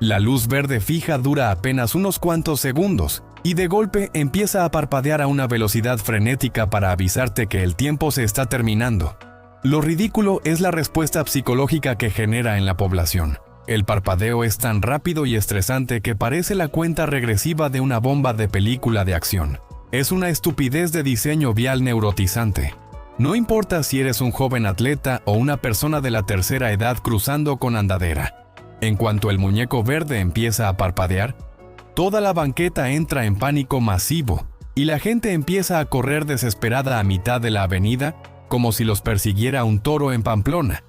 La luz verde fija dura apenas unos cuantos segundos, y de golpe empieza a parpadear a una velocidad frenética para avisarte que el tiempo se está terminando. Lo ridículo es la respuesta psicológica que genera en la población. El parpadeo es tan rápido y estresante que parece la cuenta regresiva de una bomba de película de acción. Es una estupidez de diseño vial neurotizante. No importa si eres un joven atleta o una persona de la tercera edad cruzando con andadera. En cuanto el muñeco verde empieza a parpadear, toda la banqueta entra en pánico masivo y la gente empieza a correr desesperada a mitad de la avenida como si los persiguiera un toro en Pamplona,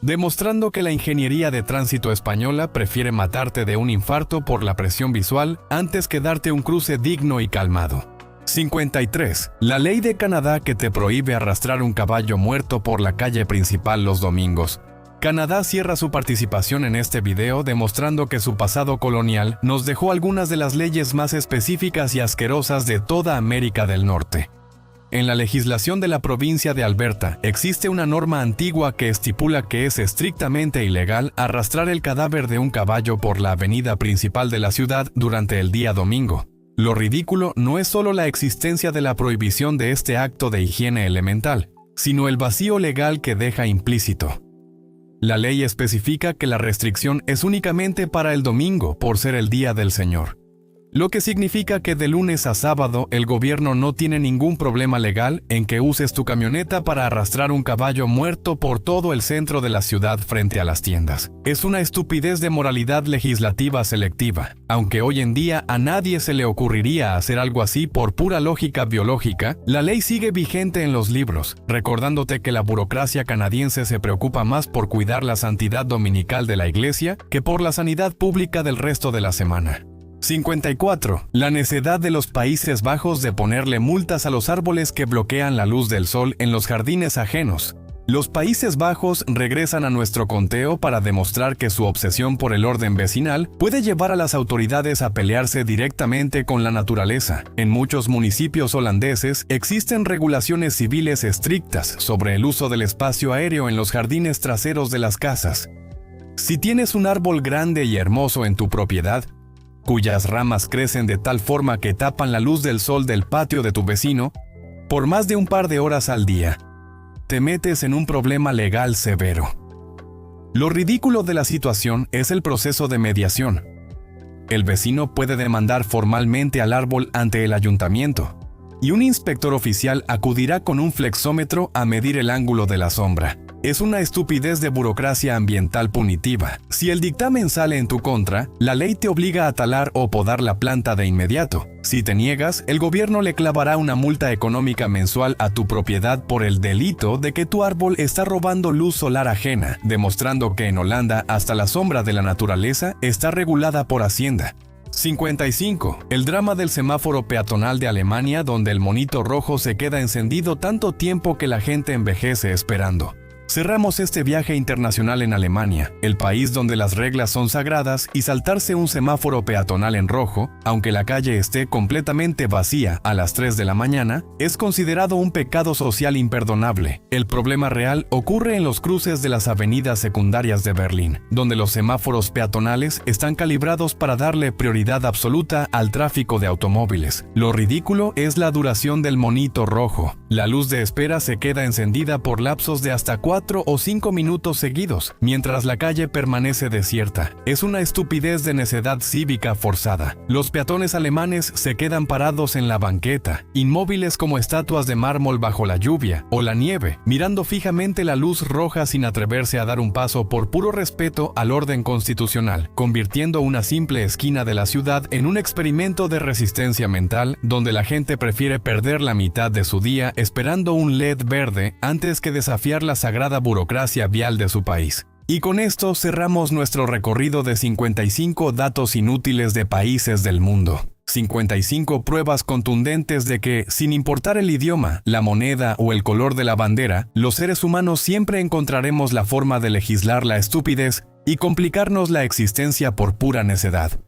demostrando que la ingeniería de tránsito española prefiere matarte de un infarto por la presión visual antes que darte un cruce digno y calmado. 53. La ley de Canadá que te prohíbe arrastrar un caballo muerto por la calle principal los domingos. Canadá cierra su participación en este video demostrando que su pasado colonial nos dejó algunas de las leyes más específicas y asquerosas de toda América del Norte. En la legislación de la provincia de Alberta existe una norma antigua que estipula que es estrictamente ilegal arrastrar el cadáver de un caballo por la avenida principal de la ciudad durante el día domingo. Lo ridículo no es solo la existencia de la prohibición de este acto de higiene elemental, sino el vacío legal que deja implícito. La ley especifica que la restricción es únicamente para el domingo por ser el día del Señor, lo que significa que de lunes a sábado el gobierno no tiene ningún problema legal en que uses tu camioneta para arrastrar un caballo muerto por todo el centro de la ciudad frente a las tiendas. Es una estupidez de moralidad legislativa selectiva. Aunque hoy en día a nadie se le ocurriría hacer algo así por pura lógica biológica, la ley sigue vigente en los libros, recordándote que la burocracia canadiense se preocupa más por cuidar la santidad dominical de la iglesia que por la sanidad pública del resto de la semana. 54. La necedad de los Países Bajos de ponerle multas a los árboles que bloquean la luz del sol en los jardines ajenos. Los Países Bajos regresan a nuestro conteo para demostrar que su obsesión por el orden vecinal puede llevar a las autoridades a pelearse directamente con la naturaleza. En muchos municipios holandeses existen regulaciones civiles estrictas sobre el uso del espacio aéreo en los jardines traseros de las casas. Si tienes un árbol grande y hermoso en tu propiedad, cuyas ramas crecen de tal forma que tapan la luz del sol del patio de tu vecino, por más de un par de horas al día, te metes en un problema legal severo. Lo ridículo de la situación es el proceso de mediación. El vecino puede demandar formalmente al árbol ante el ayuntamiento, y un inspector oficial acudirá con un flexómetro a medir el ángulo de la sombra. Es una estupidez de burocracia ambiental punitiva. Si el dictamen sale en tu contra, la ley te obliga a talar o podar la planta de inmediato. Si te niegas, el gobierno le clavará una multa económica mensual a tu propiedad por el delito de que tu árbol está robando luz solar ajena, demostrando que en Holanda hasta la sombra de la naturaleza está regulada por Hacienda. 55. El drama del semáforo peatonal de Alemania, donde el monito rojo se queda encendido tanto tiempo que la gente envejece esperando. Cerramos este viaje internacional en Alemania, el país donde las reglas son sagradas, y saltarse un semáforo peatonal en rojo, aunque la calle esté completamente vacía a las 3 de la mañana, es considerado un pecado social imperdonable. El problema real ocurre en los cruces de las avenidas secundarias de Berlín, donde los semáforos peatonales están calibrados para darle prioridad absoluta al tráfico de automóviles. Lo ridículo es la duración del monito rojo. La luz de espera se queda encendida por lapsos de hasta 4 o 5 minutos seguidos, mientras la calle permanece desierta. Es una estupidez de necedad cívica forzada. Los peatones alemanes se quedan parados en la banqueta, inmóviles como estatuas de mármol bajo la lluvia o la nieve, mirando fijamente la luz roja sin atreverse a dar un paso por puro respeto al orden constitucional, convirtiendo una simple esquina de la ciudad en un experimento de resistencia mental donde la gente prefiere perder la mitad de su día esperando un LED verde antes que desafiar la sagrada burocracia vial de su país. Y con esto cerramos nuestro recorrido de 55 datos inútiles de países del mundo. 55 pruebas contundentes de que, sin importar el idioma, la moneda o el color de la bandera, los seres humanos siempre encontraremos la forma de legislar la estupidez y complicarnos la existencia por pura necedad.